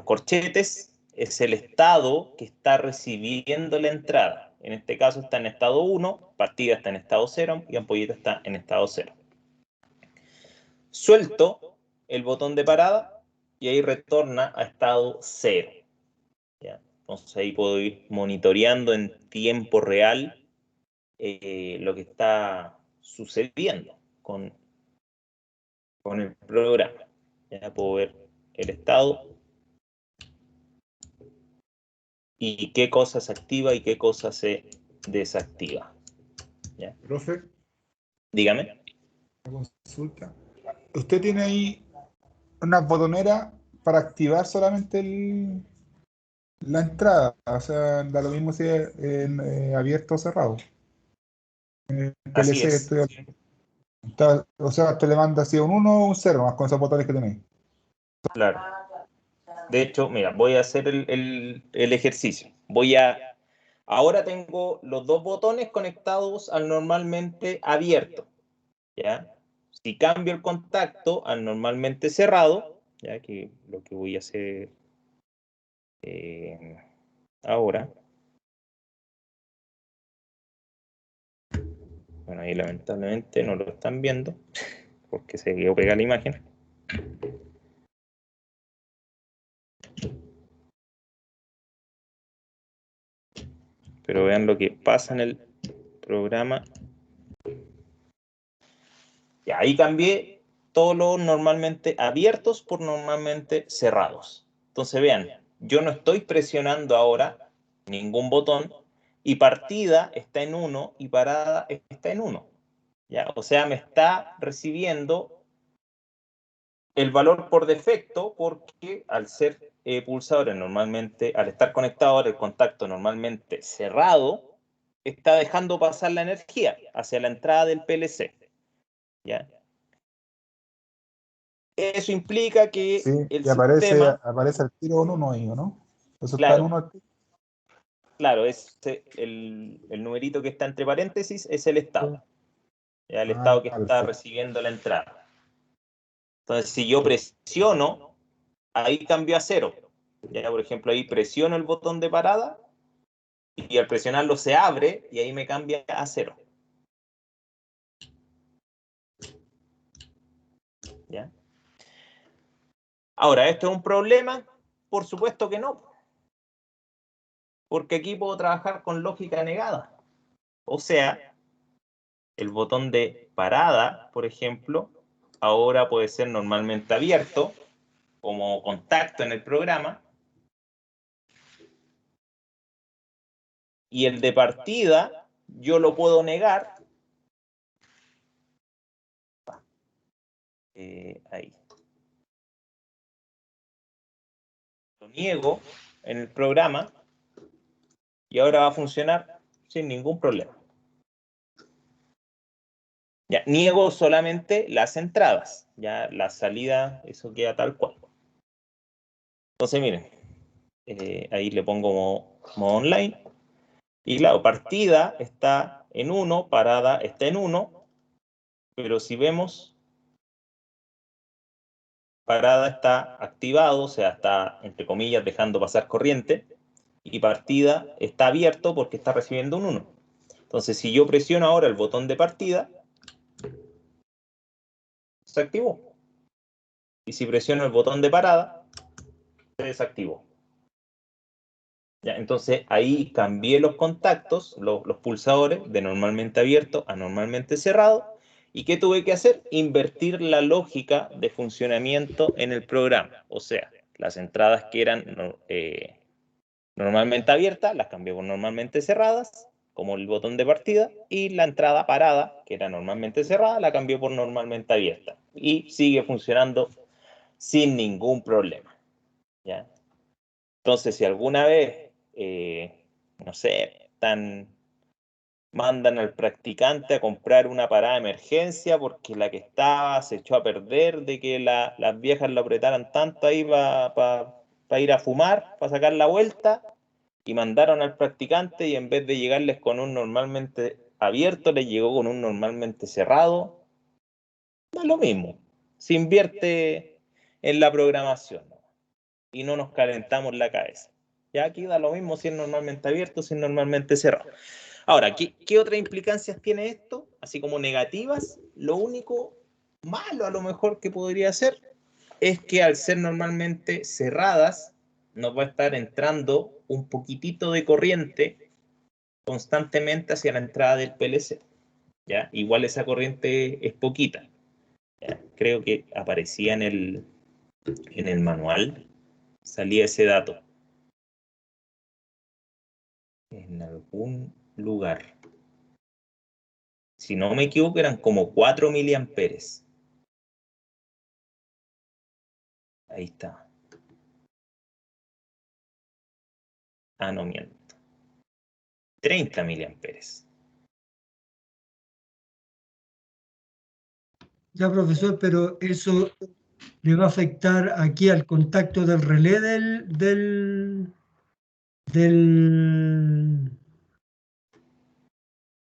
corchetes, es el estado que está recibiendo la entrada. En este caso está en estado 1, partida está en estado 0 y ampolleta está en estado 0. Suelto el botón de parada y ahí retorna a estado 0. ¿Ya? Entonces ahí puedo ir monitoreando en tiempo real lo que está sucediendo con el programa. Ya puedo ver el estado y qué cosa se activa y qué cosa se desactiva. ¿Ya? Profe, Dígame. una consulta. ¿Usted tiene ahí una botonera para activar solamente la entrada? O sea, da lo mismo si es abierto o cerrado. Así PLC, es. o sea, te le manda así un 1 o un 0, más con esos botones que tenéis. Claro. De hecho, mira, voy a hacer el ejercicio. Ahora tengo los dos botones conectados al normalmente abierto. ¿Ya? Si cambio el contacto al normalmente cerrado, ya que lo que voy a hacer ahora. Bueno, ahí lamentablemente no lo están viendo porque se quedó pegada la imagen. Pero vean lo que pasa en el programa. Y ahí cambié todos los normalmente abiertos por normalmente cerrados. Entonces vean, yo no estoy presionando ahora ningún botón y partida está en 1 y parada está en 1. ¿Ya? O sea, me está recibiendo el valor por defecto porque al ser pulsadores normalmente, al estar conectado ahora el contacto normalmente cerrado, está dejando pasar la energía hacia la entrada del PLC. ¿Ya? Eso implica que Sí, el y aparece sistema, el tiro en 1 ahí, ¿o no? Eso está en claro, 1. claro, es el numerito que está entre paréntesis es el estado. ¿Ya? El estado que está Perfecto. recibiendo la entrada. Entonces, si yo presiono, ahí cambio a 0. Ya, por ejemplo, ahí presiono el botón de parada y al presionarlo se abre y ahí me cambia a 0. ¿Ya? Ahora, ¿esto es un problema? Por supuesto que no. Porque aquí puedo trabajar con lógica negada. O sea, el botón de parada, por ejemplo, ahora puede ser normalmente abierto como contacto en el programa. Y el de partida yo lo puedo negar. Ahí. Lo niego en el programa y ahora va a funcionar sin ningún problema. Ya, niego solamente las entradas, ya la salida, eso queda tal cual. Entonces, miren, ahí le pongo modo online. Y claro, partida está en 1, parada está en 1, pero si vemos, parada está activado, o sea, está, entre comillas, dejando pasar corriente, y partida está abierto porque está recibiendo un 1. Entonces, si yo presiono ahora el botón de partida, se activó. Y si presiono el botón de parada, se desactivó. Ya, entonces ahí cambié los contactos, los pulsadores, de normalmente abierto a normalmente cerrado. ¿Y qué tuve que hacer? Invertir la lógica de funcionamiento en el programa. O sea, las entradas que eran normalmente abiertas, las cambié por normalmente cerradas, como el botón de partida, y la entrada parada, que era normalmente cerrada, la cambié por normalmente abierta. Y sigue funcionando sin ningún problema. ¿Ya? Entonces, si alguna vez, no sé, mandan al practicante a comprar una parada de emergencia porque la que estaba se echó a perder, de que las viejas lo apretaran tanto ahí para ir a fumar, para sacar la vuelta, y mandaron al practicante y en vez de llegarles con un normalmente abierto, les llegó con un normalmente cerrado. No es lo mismo. Se invierte en la programación, ¿no? Y no nos calentamos la cabeza. Ya aquí da lo mismo si es normalmente abierto, si es normalmente cerrado. Ahora, ¿qué otras implicancias tiene esto? Así como negativas, lo único malo a lo mejor que podría ser es que al ser normalmente cerradas, nos va a estar entrando un poquitito de corriente constantemente hacia la entrada del PLC. ¿Ya? Igual esa corriente es poquita. ¿Ya? Creo que aparecía en el manual, salía ese dato en algún lugar. Si no me equivoco, eran como 4 miliamperes. Ahí está. Ah, no miento. 30 miliamperes. Ya, profesor, pero eso le va a afectar aquí al contacto del relé del,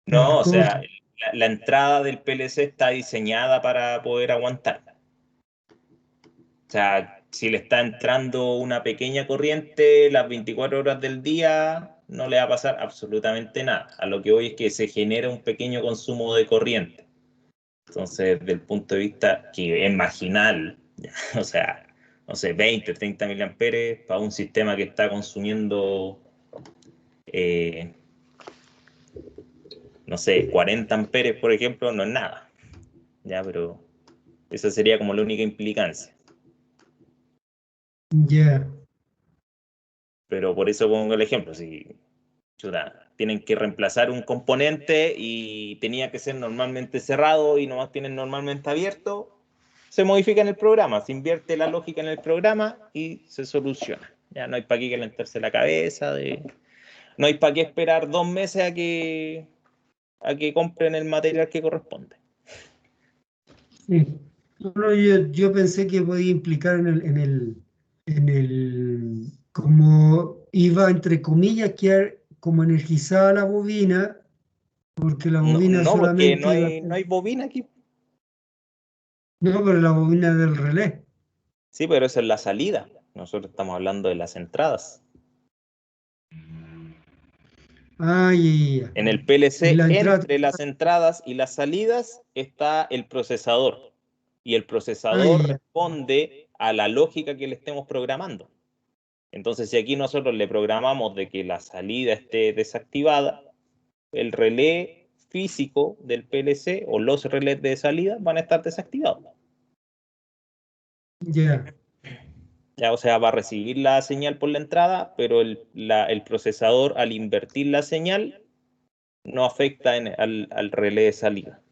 No, o ¿cómo sea, la entrada del PLC está diseñada para poder aguantar. O sea, si le está entrando una pequeña corriente las 24 horas del día, no le va a pasar absolutamente nada. A lo que hoy es que se genera un pequeño consumo de corriente. Entonces, desde el punto de vista que es marginal, o sea, no sé, 20, 30 miliamperes para un sistema que está consumiendo, eh, no sé, 40 amperes, por ejemplo, no es nada. Ya, pero esa sería como la única implicancia. ya, Pero por eso pongo el ejemplo. Si chuta, tienen que reemplazar un componente y tenía que ser normalmente cerrado y nomás tienen normalmente abierto, se modifica en el programa, se invierte la lógica en el programa y se soluciona. Ya no hay para qué calentarse la cabeza, no hay para qué esperar 2 meses a que compren el material que corresponde. sí. No, yo pensé que podía implicar en el, como iba entre comillas, quedar como energizada la bobina, porque la No, bobina no, porque solamente iba a no hay bobina aquí. no, pero la bobina del relé. Sí, pero eso es la salida. Nosotros estamos hablando de las entradas. Ah, ya. En el Y PLC, la entrada, entre las entradas y las salidas, está el procesador. Y el ah, procesador ya, responde a la lógica que le estemos programando. Entonces, si aquí nosotros le programamos de que la salida esté desactivada, el relé físico del PLC o los relés de salida van a estar desactivados. ya, Ya, o sea, va a recibir la señal por la entrada, pero el procesador al invertir la señal no afecta al relé de salida.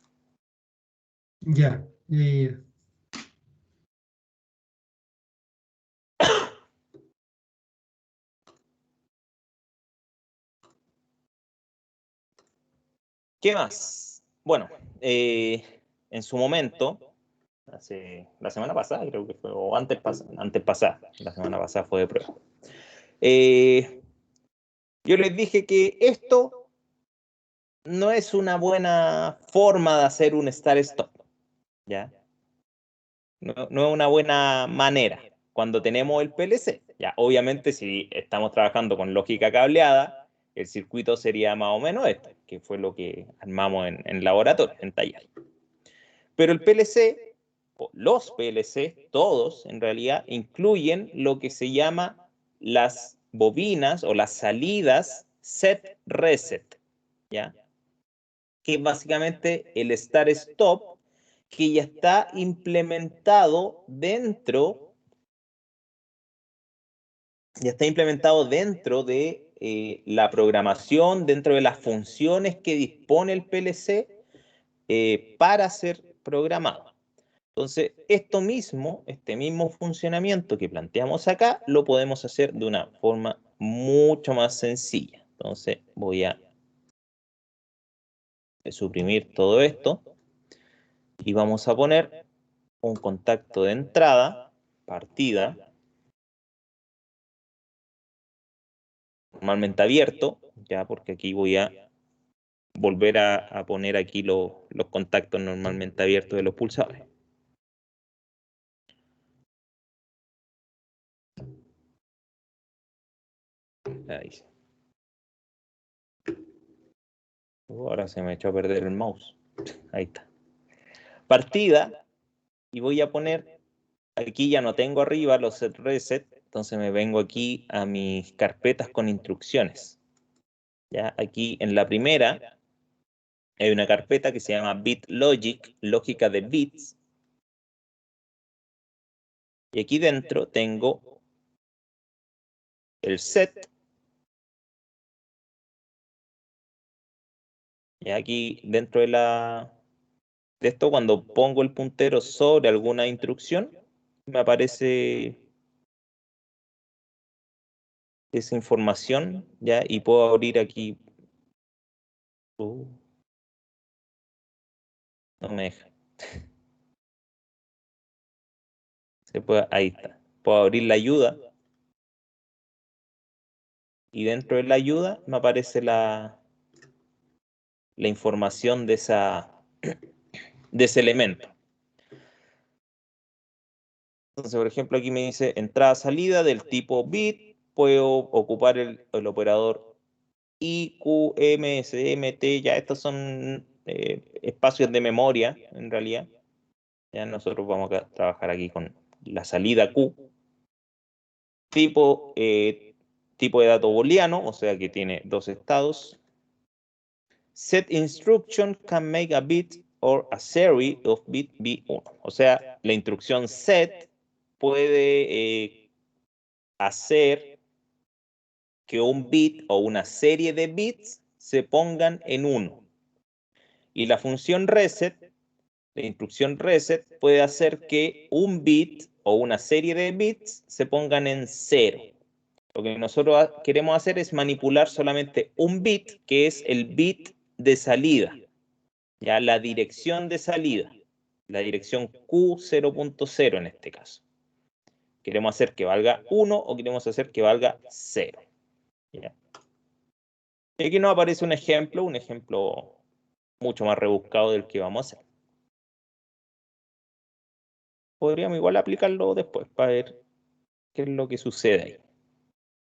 ya, ya. ¿Qué más? bueno, en su momento, la semana pasada creo que fue, o antes pasada, la semana pasada fue de prueba. Yo les dije que esto no es una buena forma de hacer un start-stop, ¿ya? No es una buena manera cuando tenemos el PLC. Ya, obviamente, si estamos trabajando con lógica cableada, el circuito sería más o menos este, que fue lo que armamos en laboratorio, en taller. Pero el PLC, o los PLC, todos en realidad, incluyen lo que se llama las bobinas o las salidas set-reset, ¿ya? Que es básicamente el start-stop que ya está implementado dentro de la programación, dentro de las funciones que dispone el PLC para ser programado. Entonces, este mismo funcionamiento que planteamos acá, lo podemos hacer de una forma mucho más sencilla. Entonces, voy a suprimir todo esto y vamos a poner un contacto de entrada, partida, normalmente abierto, ya porque aquí voy a volver a poner aquí los contactos normalmente abiertos de los pulsadores. Ahí. Ahora se me echó a perder el mouse. Ahí está. Partida, y voy a poner, aquí ya no tengo arriba los set reset, entonces me vengo aquí a mis carpetas con instrucciones. Ya aquí en la primera hay una carpeta que se llama BitLogic, lógica de bits. Y aquí dentro tengo el set. Y aquí dentro de esto, cuando pongo el puntero sobre alguna instrucción, me aparece esa información, ¿ya? Y puedo abrir aquí. No me deja. Ahí está. Puedo abrir la ayuda. Y dentro de la ayuda me aparece la información de ese elemento. Entonces, por ejemplo, aquí me dice entrada-salida del tipo bit. Puedo ocupar el operador I, Q, M, S, M, T. Ya estos son espacios de memoria, en realidad. Ya nosotros vamos a trabajar aquí con la salida Q. Tipo de dato booleano, o sea que tiene dos estados. Set instruction can make a bit or a series of bit be 1. O sea, la instrucción set puede hacer que un bit o una serie de bits se pongan en 1. Y la función reset, la instrucción reset, puede hacer que un bit o una serie de bits se pongan en 0. Lo que nosotros queremos hacer es manipular solamente un bit, que es el bit de salida, ya la dirección de salida, la dirección Q0.0 en este caso. ¿Queremos hacer que valga 1 o queremos hacer que valga 0? ¿Ya? Y aquí nos aparece un ejemplo mucho más rebuscado del que vamos a hacer. Podríamos igual aplicarlo después para ver qué es lo que sucede ahí.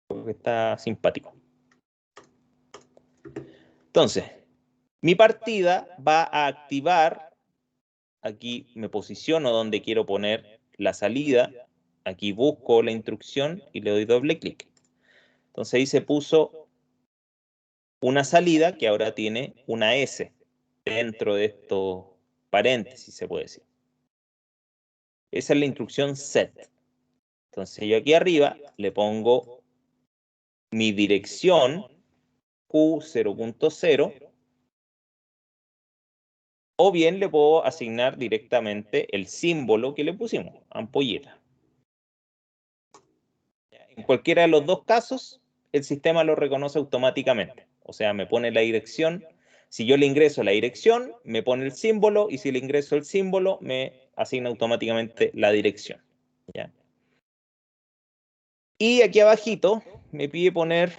Porque está simpático. Entonces, mi partida va a activar, aquí me posiciono donde quiero poner la salida, aquí busco la instrucción y le doy doble clic. Entonces ahí se puso una salida que ahora tiene una S dentro de estos paréntesis, se puede decir. Esa es la instrucción set. Entonces yo aquí arriba le pongo mi dirección Q0.0 o bien le puedo asignar directamente el símbolo que le pusimos, ampolleta. En cualquiera de los dos casos, el sistema lo reconoce automáticamente. O sea, me pone la dirección Si yo le ingreso la dirección, me pone el símbolo, y si le ingreso el símbolo, me asigna automáticamente la dirección. ¿Ya? Y aquí abajito me pide poner,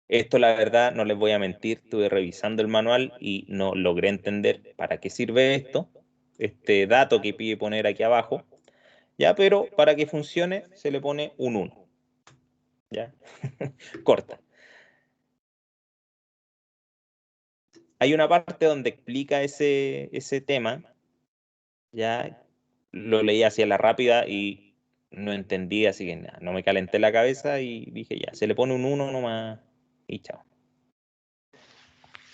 esto la verdad no les voy a mentir, estuve revisando el manual y no logré entender para qué sirve esto, este dato que pide poner aquí abajo, ya, pero para que funcione se le pone un 1. ¿Ya? Corta. Hay una parte donde explica ese tema, ya lo leí así a la rápida y no entendí, así que nada, no me calenté la cabeza y dije ya, se le pone un 1 nomás y chao.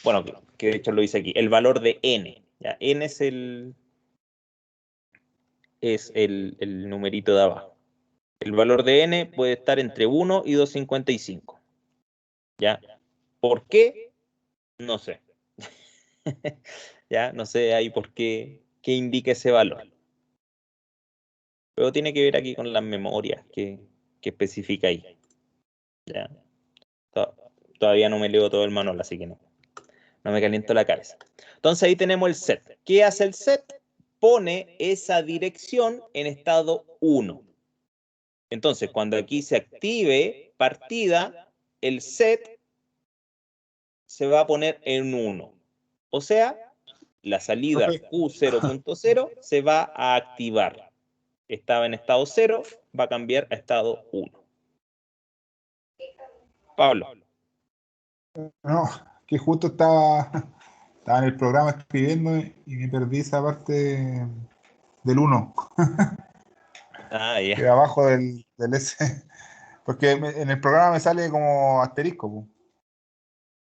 Bueno, que de hecho lo hice aquí, el valor de n, ya, n es el numerito de abajo. El valor de n puede estar entre 1 y 255, ¿ya? ¿Por qué? No sé. Ya, no sé ahí por qué indica ese valor. Pero tiene que ver aquí con las memorias que especifica ahí. ¿Ya? Todavía no me leo todo el manual, así que no me caliento la cabeza. Entonces ahí tenemos el set. ¿Qué hace el set? Pone esa dirección en estado 1. Entonces, cuando aquí se active partida, el set se va a poner en 1. O sea, la salida Profe, Q0.0 se va a activar. Estaba en estado 0, va a cambiar a estado 1. Pablo. no, que justo estaba en el programa escribiendo y me perdí esa parte del 1, Ah, ya. que abajo del S. Porque en el programa me sale como asterisco, po.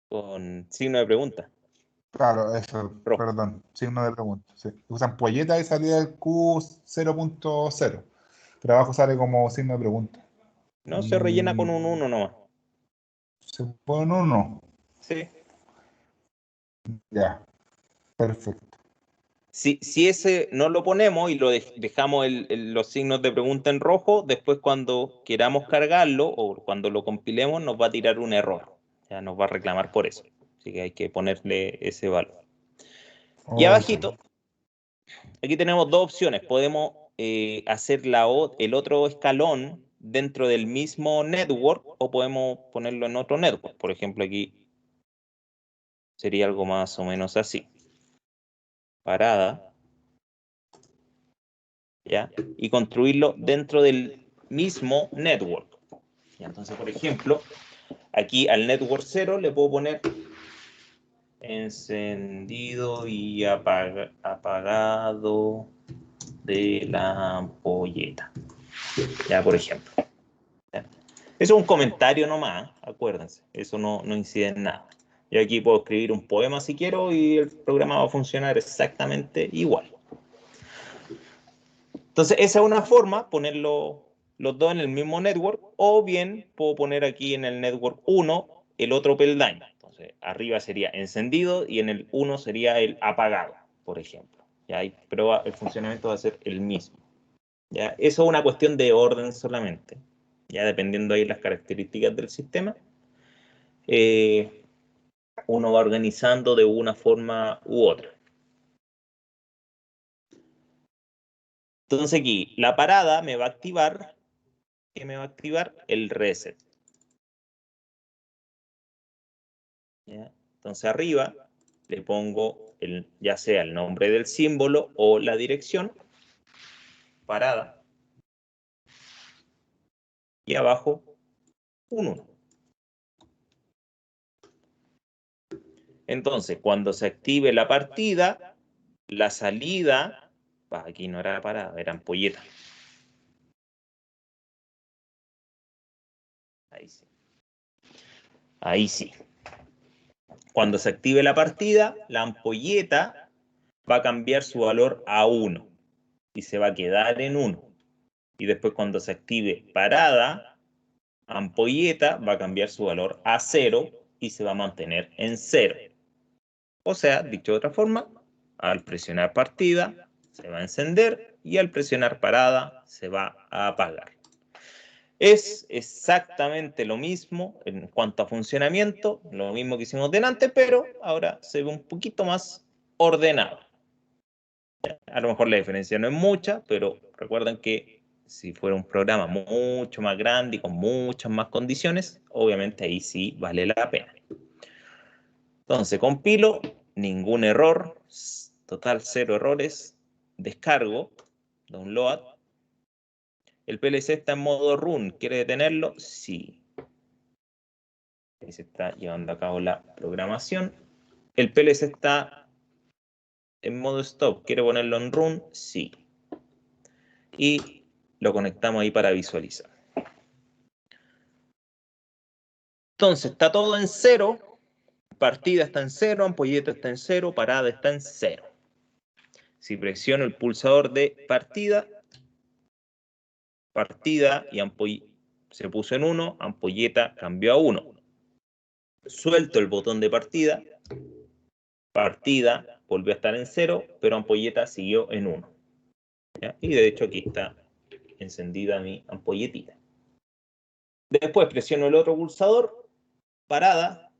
Con signo de pregunta. Claro, eso, Rojo. perdón, signo de pregunta. Sí. Usan polleta y salía el Q0.0, pero abajo sale como signo de pregunta. No, se rellena con Y un 1 nomás. se pone un 1. Sí. Ya, perfecto. Si ese no lo ponemos y lo dejamos los signos de pregunta en rojo, después cuando queramos cargarlo o cuando lo compilemos nos va a tirar un error. Ya nos va a reclamar por eso. Así que hay que ponerle ese valor. Y Ok. abajito, aquí tenemos dos opciones. Podemos hacer el otro escalón dentro del mismo network o podemos ponerlo en otro network. Por ejemplo, aquí sería algo más o menos así. Parada. ¿Ya? Y construirlo dentro del mismo network. ¿Ya? Entonces, por ejemplo, aquí al network 0 le puedo poner encendido y apagado de la ampolleta. Ya, por ejemplo. ¿Ya? Eso es un comentario nomás, acuérdense. Eso no incide en nada. Yo aquí puedo escribir un poema si quiero y el programa va a funcionar exactamente igual. Entonces, esa es una forma, ponerlo los dos en el mismo network, o bien puedo poner aquí en el network 1 el otro peldaño. Entonces, arriba sería encendido y en el 1 sería el apagado, por ejemplo. ¿Ya? Pero el funcionamiento va a ser el mismo. ¿Ya? Eso es una cuestión de orden solamente, ya dependiendo ahí las características del sistema. Uno va organizando de una forma u otra. Entonces aquí, la parada me va a activar, ¿qué me va a activar? El reset. ¿Ya? Entonces arriba le pongo ya sea el nombre del símbolo o la dirección, parada, y abajo un 1. Entonces, cuando se active la partida, la salida, aquí no era parada, era ampolleta. Ahí sí. Ahí sí. Cuando se active la partida, la ampolleta va a cambiar su valor a 1 y se va a quedar en 1. Y después cuando se active parada, ampolleta va a cambiar su valor a 0 y se va a mantener en 0. O sea, dicho de otra forma, al presionar partida se va a encender y al presionar parada se va a apagar. Es exactamente lo mismo en cuanto a funcionamiento, lo mismo que hicimos delante, pero ahora se ve un poquito más ordenado. A lo mejor la diferencia no es mucha, pero recuerden que si fuera un programa mucho más grande y con muchas más condiciones, obviamente ahí sí vale la pena. Entonces, compilo, ningún error, total 0 errores, descargo, download. ¿El PLC está en modo run? ¿Quiere detenerlo? Sí. Ahí se está llevando a cabo la programación. ¿El PLC está en modo stop? ¿Quiere ponerlo en run? Sí. Y lo conectamos ahí para visualizar. Entonces, está todo en 0. Partida está en 0, ampolleta está en 0, parada está en 0. Si presiono el pulsador de partida y ampolleta se puso en 1, ampolleta cambió a 1. Suelto el botón de partida volvió a estar en 0, pero ampolleta siguió en 1. ¿Ya? Y de hecho aquí está encendida mi ampolletita. Después presiono el otro pulsador, parada.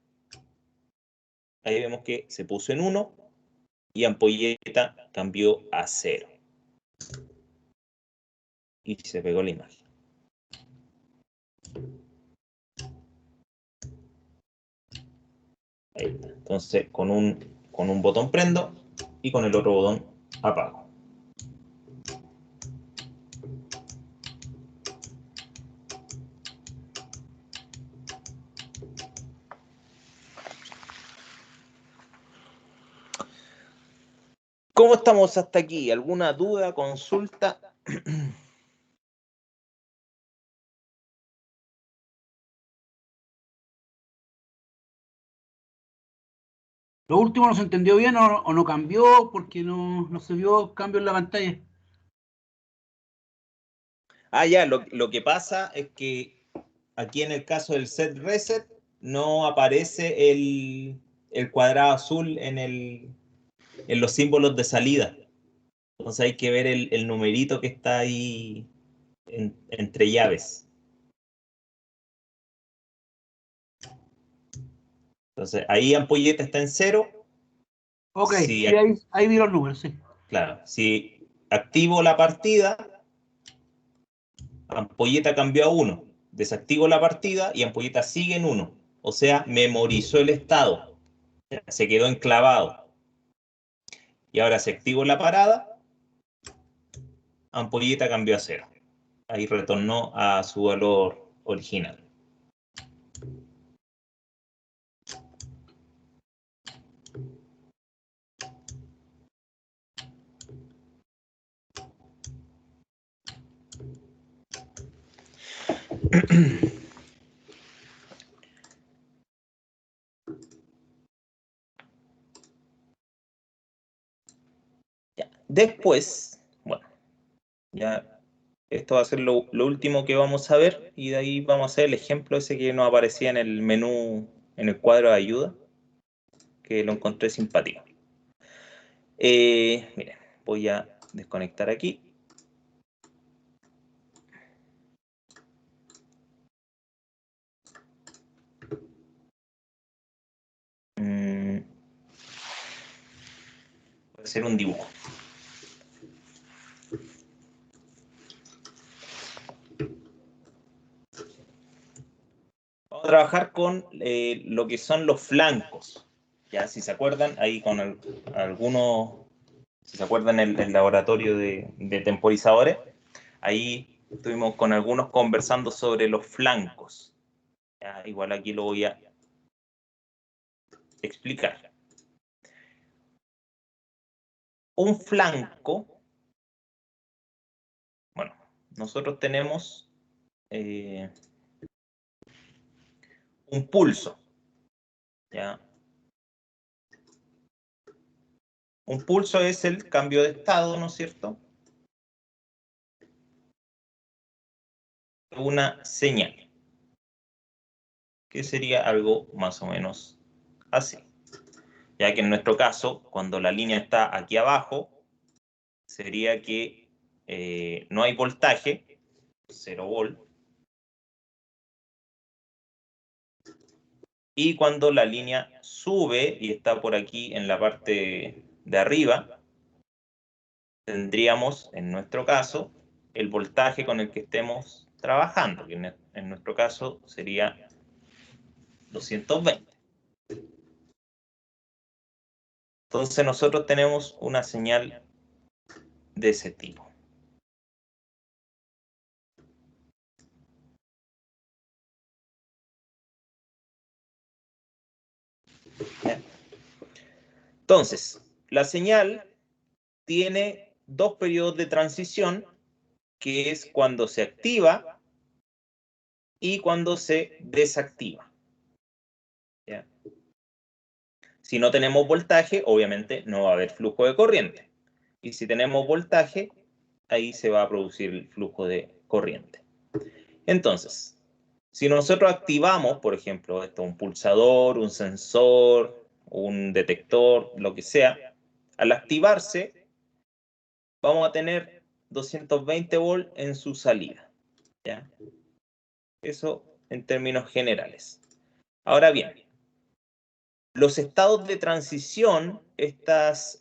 Ahí vemos que se puso en 1 y ampolleta cambió a 0. Y se pegó la imagen. Ahí está. Entonces con un botón prendo y con el otro botón apago. ¿Cómo estamos hasta aquí? ¿Alguna duda, consulta? Lo último no se entendió bien o no cambió porque no se vio cambio en la pantalla. Ya, lo que pasa es que aquí en el caso del set reset no aparece el cuadrado azul en los símbolos de salida. Entonces hay que ver el numerito que está ahí entre llaves. Entonces ahí ampolleta está en 0. Ok, Si, sí, ahí vi los números, sí. claro, si activo la partida, ampolleta cambió a 1. Desactivo la partida y ampolleta sigue en 1. O sea, memorizó el estado. Se quedó enclavado. Y ahora si activo la parada, ampolleta cambió a 0. Ahí retornó a su valor original. Ya. Después, bueno, ya esto va a ser lo último que vamos a ver y de ahí vamos a hacer el ejemplo ese que nos aparecía en el menú, en el cuadro de ayuda, que lo encontré simpático. Miren, voy a desconectar aquí. Voy a hacer un dibujo. Vamos a trabajar con lo que son los flancos. Ya, si se acuerdan, ahí con algunos, si se acuerdan el laboratorio de temporizadores, ahí estuvimos con algunos conversando sobre los flancos. Ya, igual aquí lo voy a explicar. Un flanco, bueno, nosotros tenemos un pulso. ¿Ya? Un pulso es el cambio de estado, ¿no es cierto? Una señal, que sería algo más o menos así. Ya que en nuestro caso, cuando la línea está aquí abajo, sería que no hay voltaje, 0 volt, Y cuando la línea sube y está por aquí en la parte de arriba, tendríamos, en nuestro caso, el voltaje con el que estemos trabajando, que en nuestro caso sería 220. Entonces nosotros tenemos una señal de ese tipo. ¿Ya? Entonces, la señal tiene dos periodos de transición, que es cuando se activa y cuando se desactiva. ¿Ya? Si no tenemos voltaje, obviamente no va a haber flujo de corriente. Y si tenemos voltaje, ahí se va a producir el flujo de corriente. Entonces, si nosotros activamos, por ejemplo, un pulsador, un sensor, un detector, lo que sea, al activarse, vamos a tener 220 volts en su salida. ¿Ya? Eso en términos generales. Ahora bien, los estados de transición, estas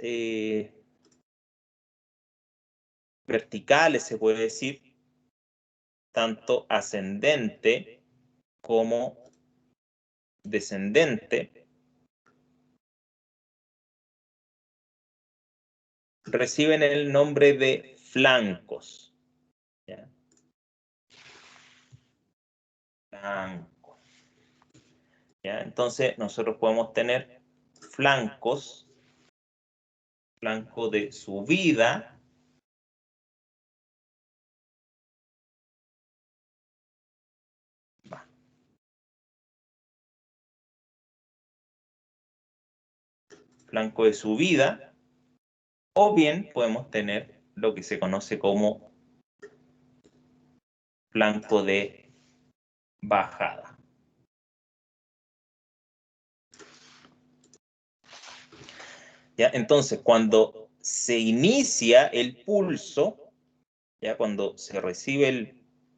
verticales, se puede decir, tanto ascendente como descendente, reciben el nombre de flancos. ¿Ya? Flanco. ¿Ya? Entonces nosotros podemos tener flancos, flanco de subida, flanco de subida, o bien podemos tener lo que se conoce como flanco de bajada. ¿Ya? Entonces, cuando se inicia el pulso, ya cuando se recibe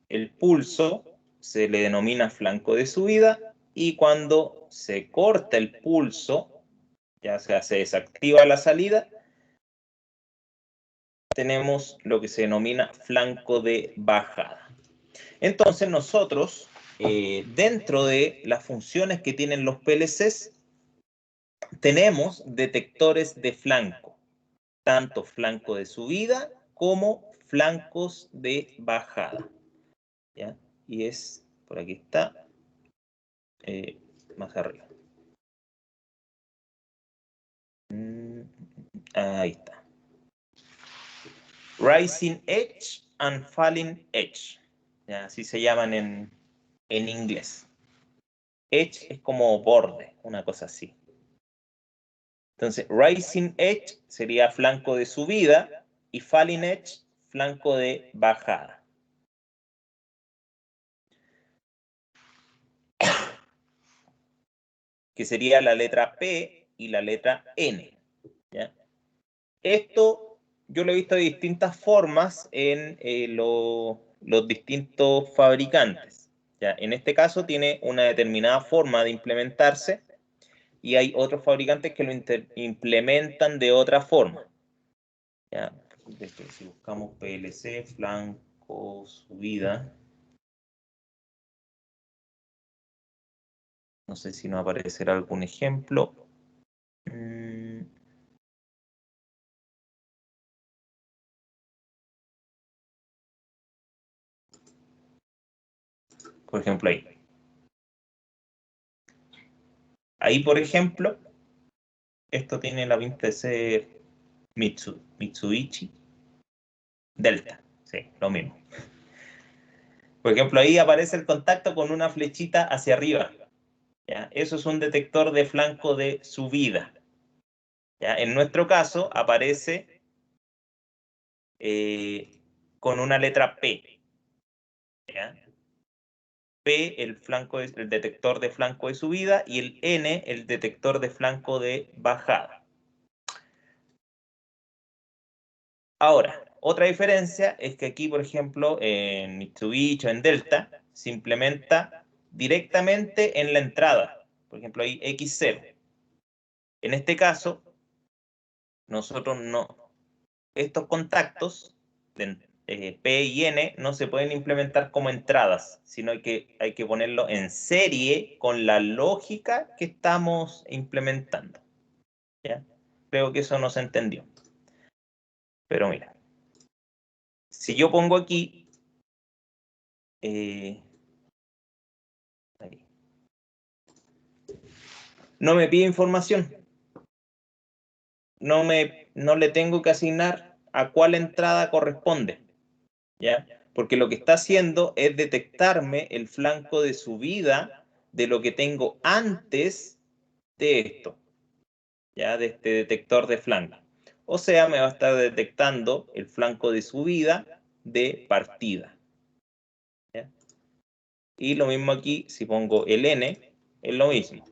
el pulso, se le denomina flanco de subida, y cuando se corta el pulso, ya sea se desactiva la salida, tenemos lo que se denomina flanco de bajada. Entonces nosotros, dentro de las funciones que tienen los PLCs, tenemos detectores de flanco, tanto flanco de subida como flancos de bajada. ¿Ya? Y es, por aquí está, más arriba. Ahí está. Rising Edge and Falling Edge. ¿Ya? Así se llaman en inglés. Edge es como borde, una cosa así. Entonces, Rising Edge sería flanco de subida y Falling Edge, flanco de bajada. Que sería la letra P y la letra N. ¿Ya? Esto yo lo he visto de distintas formas en los distintos fabricantes. ¿Ya? En este caso tiene una determinada forma de implementarse y hay otros fabricantes que lo implementan de otra forma. ¿Ya? Si buscamos PLC, flanco, subida. No sé si nos aparecerá algún ejemplo. Por ejemplo, ahí. Ahí, por ejemplo, esto tiene la pinta de ser Mitsubishi Delta. Sí, lo mismo. Por ejemplo, ahí aparece el contacto con una flechita hacia arriba. ¿Ya? Eso es un detector de flanco de subida. ¿Ya? En nuestro caso aparece con una letra P. ¿Ya? P, el detector de flanco de subida, y el N, el detector de flanco de bajada. Ahora, otra diferencia es que aquí, por ejemplo, en Mitsubishi o en Delta, se implementa directamente en la entrada. Por ejemplo, ahí X0. En este caso, nosotros no, estos contactos de P y N no se pueden implementar como entradas, sino que hay que ponerlo en serie con la lógica que estamos implementando. ¿Ya? Creo que eso no se entendió. Pero mira, si yo pongo aquí, ahí. No me pide información. No le tengo que asignar a cuál entrada corresponde. ¿Ya? Porque lo que está haciendo es detectarme el flanco de subida de lo que tengo antes de esto, ¿ya? De este detector de flanco. O sea, me va a estar detectando el flanco de subida de partida. ¿Ya? Y lo mismo aquí, si pongo el N, es lo mismo.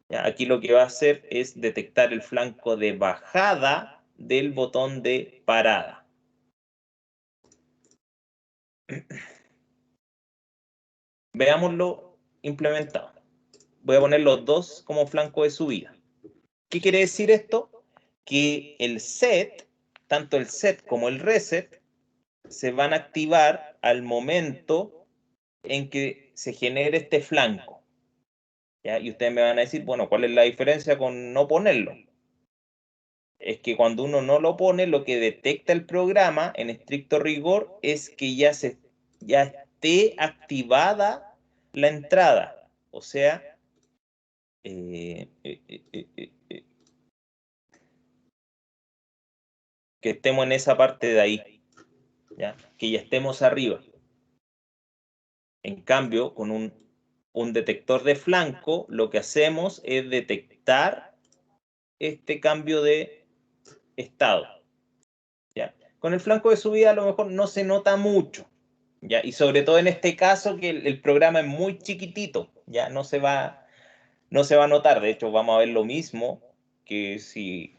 ¿Ya? Aquí lo que va a hacer es detectar el flanco de bajada del botón de parada. Veámoslo implementado. Voy a poner los dos como flanco de subida. ¿Qué quiere decir esto? Que el set, tanto el set como el reset, se van a activar al momento en que se genere este flanco. ¿Ya? Y ustedes me van a decir, bueno, ¿cuál es la diferencia con no ponerlo? Es que cuando uno no lo pone, lo que detecta el programa, en estricto rigor, es que ya esté activada la entrada. O sea, que estemos en esa parte de ahí, ¿ya? Que ya estemos arriba. En cambio, con un detector de flanco, lo que hacemos es detectar este cambio de estado, ¿ya? Con el flanco de subida a lo mejor no se nota mucho, ¿ya? Y sobre todo en este caso que el programa es muy chiquitito, ya no se va a notar. De hecho, vamos a ver lo mismo que si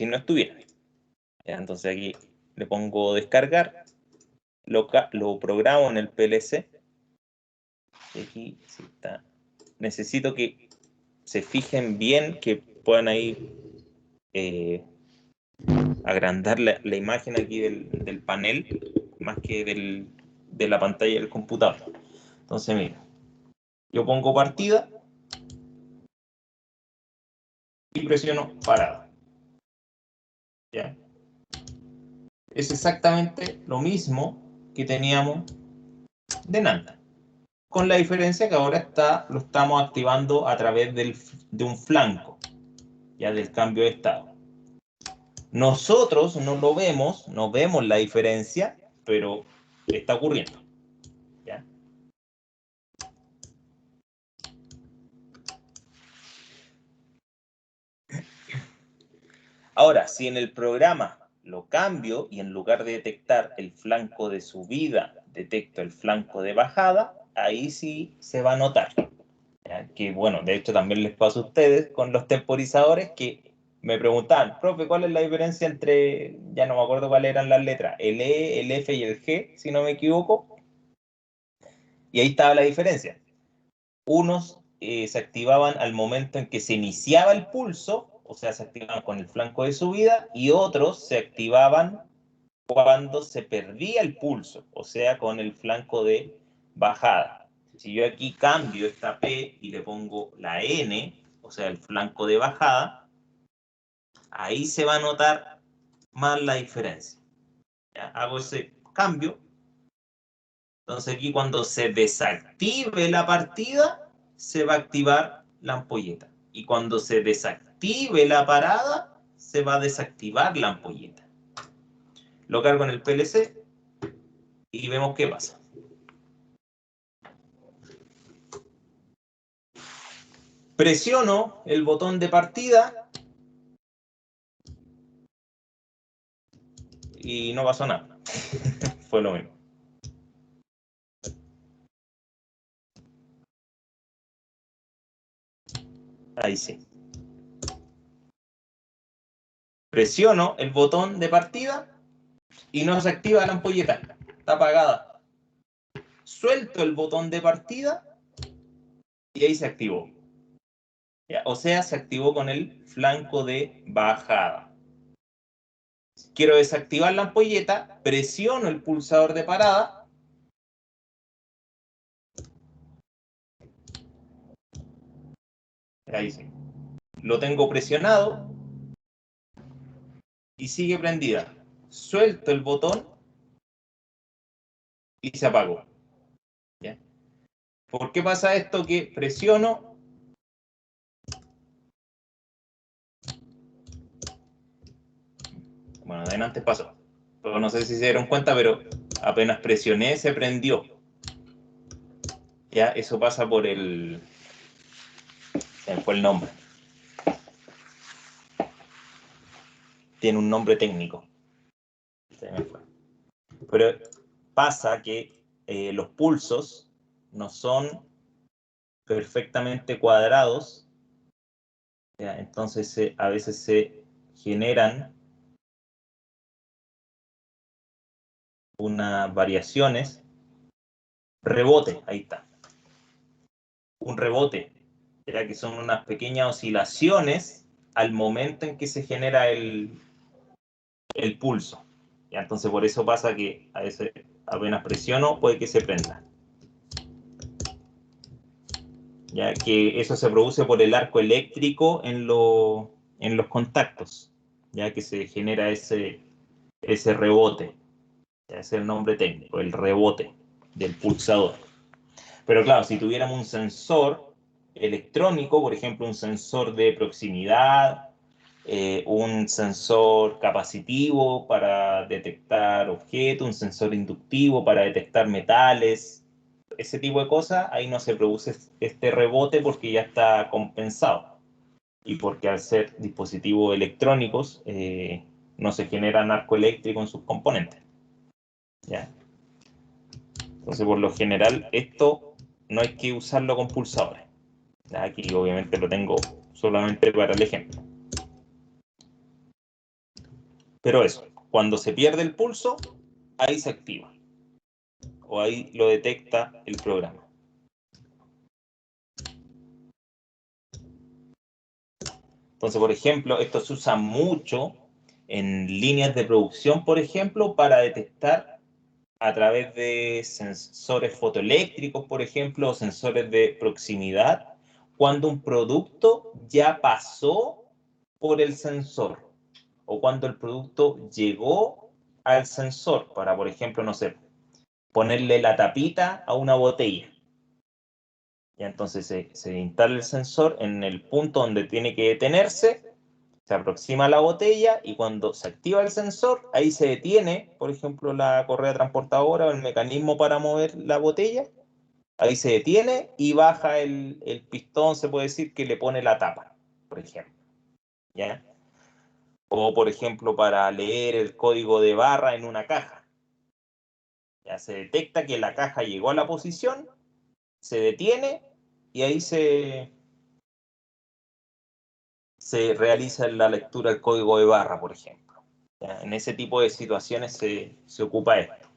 no estuviera. ¿Ya? Entonces aquí le pongo descargar, lo programo en el PLC. Y aquí sí está. Necesito que se fijen bien, que puedan ahí agrandar la imagen aquí del panel, más que de la pantalla del computador. Entonces, mira, yo pongo partida y presiono parada. ¿Ya? Es exactamente lo mismo que teníamos de Nanda, con la diferencia que ahora lo estamos activando a través de un flanco, ya del cambio de estado. Nosotros no lo vemos, no vemos la diferencia, pero está ocurriendo. ¿Ya? Ahora, si en el programa lo cambio y en lugar de detectar el flanco de subida, detecto el flanco de bajada, ahí sí se va a notar. ¿Ya? Que bueno, de hecho también les pasa a ustedes con los temporizadores que me preguntaban, profe, ¿cuál es la diferencia entre, ya no me acuerdo cuáles eran las letras, el E, el F y el G, si no me equivoco? Y ahí estaba la diferencia. Unos se activaban al momento en que se iniciaba el pulso, o sea, se activaban con el flanco de subida, y otros se activaban cuando se perdía el pulso, o sea, con el flanco de bajada. Si yo aquí cambio esta P y le pongo la N, o sea, el flanco de bajada, ahí se va a notar más la diferencia. ¿Ya? Hago ese cambio. Entonces aquí cuando se desactive la partida, se va a activar la ampolleta. Y cuando se desactive la parada, se va a desactivar la ampolleta. Lo cargo en el PLC y vemos qué pasa. Presiono el botón de partida y no pasó nada. Fue lo mismo. Ahí sí. Presiono el botón de partida y no se activa la ampolleta. Está apagada. Suelto el botón de partida y ahí se activó. ¿Ya? O sea, se activó con el flanco de bajada. Quiero desactivar la ampolleta, presiono el pulsador de parada. Ahí sí. Lo tengo presionado y sigue prendida. Suelto el botón y se apagó. ¿Ya? ¿Por qué pasa esto? Que presiono. Bueno, adelante pasó. Pero no sé si se dieron cuenta, pero apenas presioné, se prendió. Ya, eso pasa por el... Se me fue el nombre. Tiene un nombre técnico. Se me fue. Pero pasa que los pulsos no son perfectamente cuadrados. ¿Ya? Entonces a veces se generan unas variaciones. Rebote, ahí está. Un rebote, ya que son unas pequeñas oscilaciones al momento en que se genera el pulso. ¿Ya? Entonces por eso pasa que a veces apenas presiono puede que se prenda. Ya que eso se produce por el arco eléctrico en los contactos, ya que se genera ese rebote. Ese es el nombre técnico, el rebote del pulsador. Pero claro, si tuviéramos un sensor electrónico, por ejemplo, un sensor de proximidad, un sensor capacitivo para detectar objetos, un sensor inductivo para detectar metales, ese tipo de cosas, ahí no se produce este rebote porque ya está compensado. Y porque al ser dispositivos electrónicos, no se generan arco eléctrico en sus componentes. ¿Ya? Entonces, por lo general, esto no hay que usarlo con pulsadores. Aquí obviamente lo tengo solamente para el ejemplo. Pero eso, cuando se pierde el pulso, ahí se activa. O ahí lo detecta el programa. Entonces, por ejemplo, esto se usa mucho en líneas de producción, por ejemplo, para detectar a través de sensores fotoeléctricos, por ejemplo, o sensores de proximidad, cuando un producto ya pasó por el sensor o cuando el producto llegó al sensor para, por ejemplo, no sé, ponerle la tapita a una botella. Y entonces se instala el sensor en el punto donde tiene que detenerse, se aproxima a la botella y cuando se activa el sensor, ahí se detiene, por ejemplo, la correa transportadora o el mecanismo para mover la botella, ahí se detiene y baja el pistón, se puede decir, que le pone la tapa, por ejemplo. ¿Ya? O, por ejemplo, para leer el código de barra en una caja. Ya se detecta que la caja llegó a la posición, se detiene y ahí se realiza la lectura del código de barra, por ejemplo. ¿Ya? En ese tipo de situaciones se ocupa esto,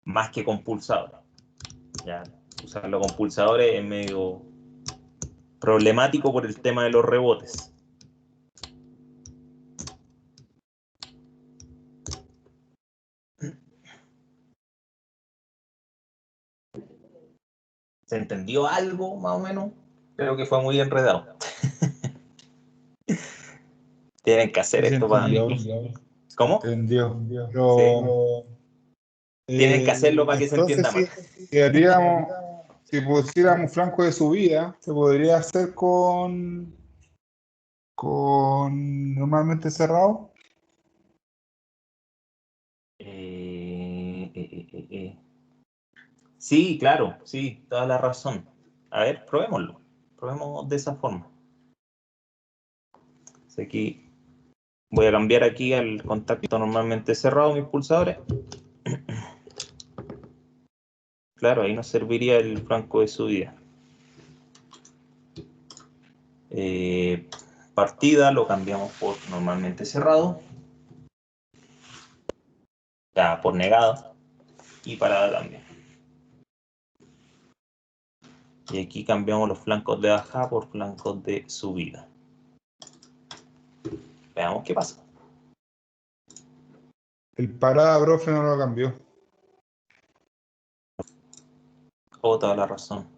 más que con pulsadores. ¿Ya? Usarlo con pulsadores es medio problemático por el tema de los rebotes. ¿Se entendió algo, más o menos? Creo que fue muy enredado. Tienen que hacer Sí, se esto para... entendió. ¿Cómo? Entendió. Sí. Tienen que hacerlo para que se Entonces, entienda más. si pusiéramos flanco de subida, se podría hacer con normalmente cerrado. Sí, claro, sí, toda la razón. A ver, probémoslo. Probemos de esa forma. Así que voy a cambiar aquí al contacto normalmente cerrado, mis pulsadores. Claro, ahí nos serviría el flanco de subida. Partida lo cambiamos por normalmente cerrado. Ya, por negado. Y parada también. Y aquí cambiamos los flancos de bajada por flancos de subida. Veamos qué pasa. El parada, profe, no lo cambió. Oh, toda la razón.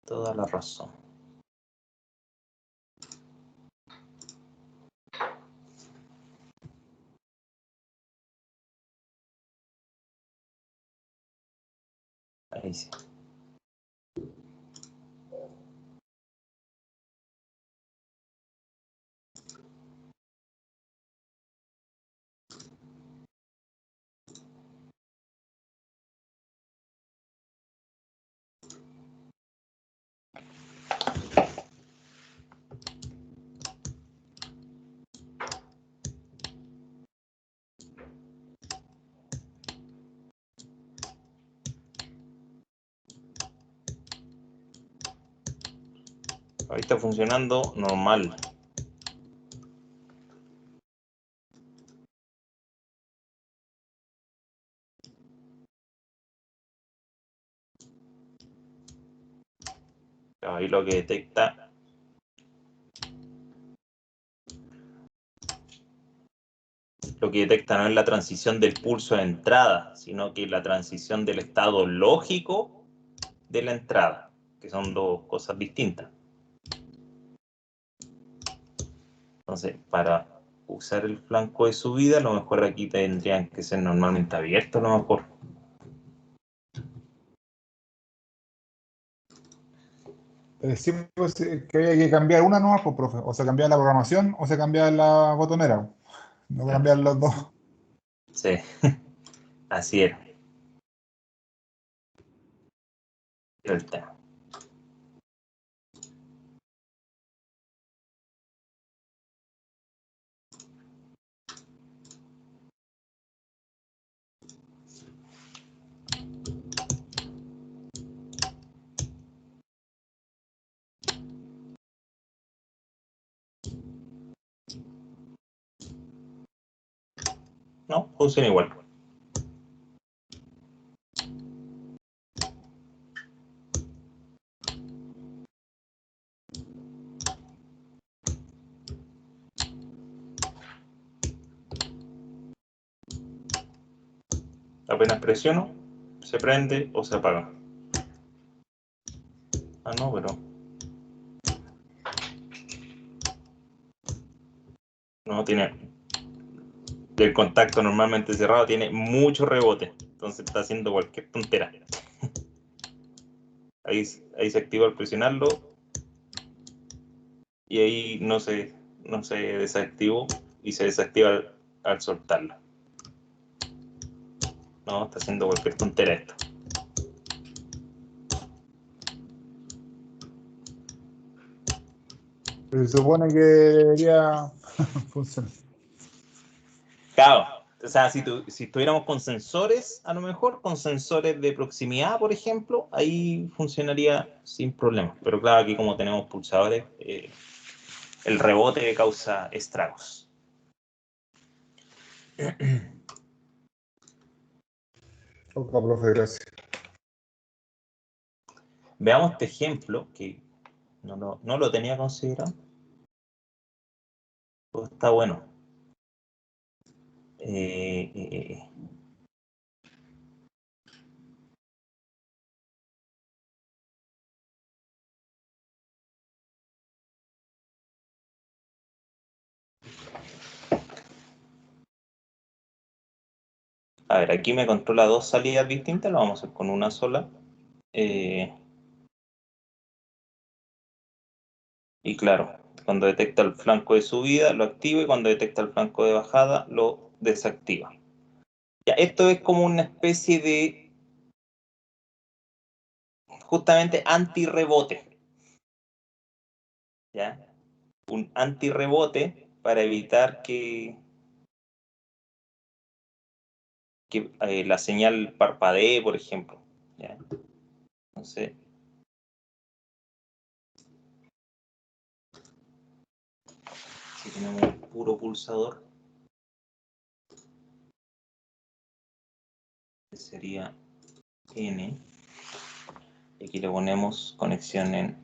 Toda la razón. Ahí sí. Ahí está funcionando normal. Ahí lo que detecta no es la transición del pulso de entrada, sino que la transición del estado lógico de la entrada, que son dos cosas distintas. Entonces, para usar el flanco de subida, a lo mejor aquí tendrían que ser normalmente abiertos, a lo mejor. Sí, pues, que había que cambiar una nomás, pues, profe. O se cambiaba la programación o se cambiaba la botonera. No cambiar los dos. Sí, así era. El tema. No, funciona igual. Apenas presiono, se prende o se apaga. Ah, no, pero... No, tiene... El contacto normalmente cerrado tiene mucho rebote. Entonces está haciendo cualquier tontera. Ahí se activa al presionarlo. Y ahí no se desactivó. Y se desactiva al soltarlo. No, está haciendo cualquier tontera esto. Se supone que debería funcionar. Claro, o sea, si estuviéramos con sensores, a lo mejor, con sensores de proximidad, por ejemplo, ahí funcionaría sin problema. Pero claro, aquí como tenemos pulsadores, el rebote causa estragos. Toca, profe, gracias. Veamos este ejemplo, que no lo tenía considerado. Pues está bueno. A ver, aquí me controla dos salidas distintas, lo vamos a hacer con una sola. Y claro, cuando detecta el flanco de subida lo activa y cuando detecta el flanco de bajada lo desactiva. Ya, esto es como una especie de justamente antirrebote. ¿Ya? Un antirrebote para evitar que la señal parpadee, por ejemplo. ¿Ya? Entonces, si tenemos un puro pulsador, sería N. Y aquí le ponemos conexión en...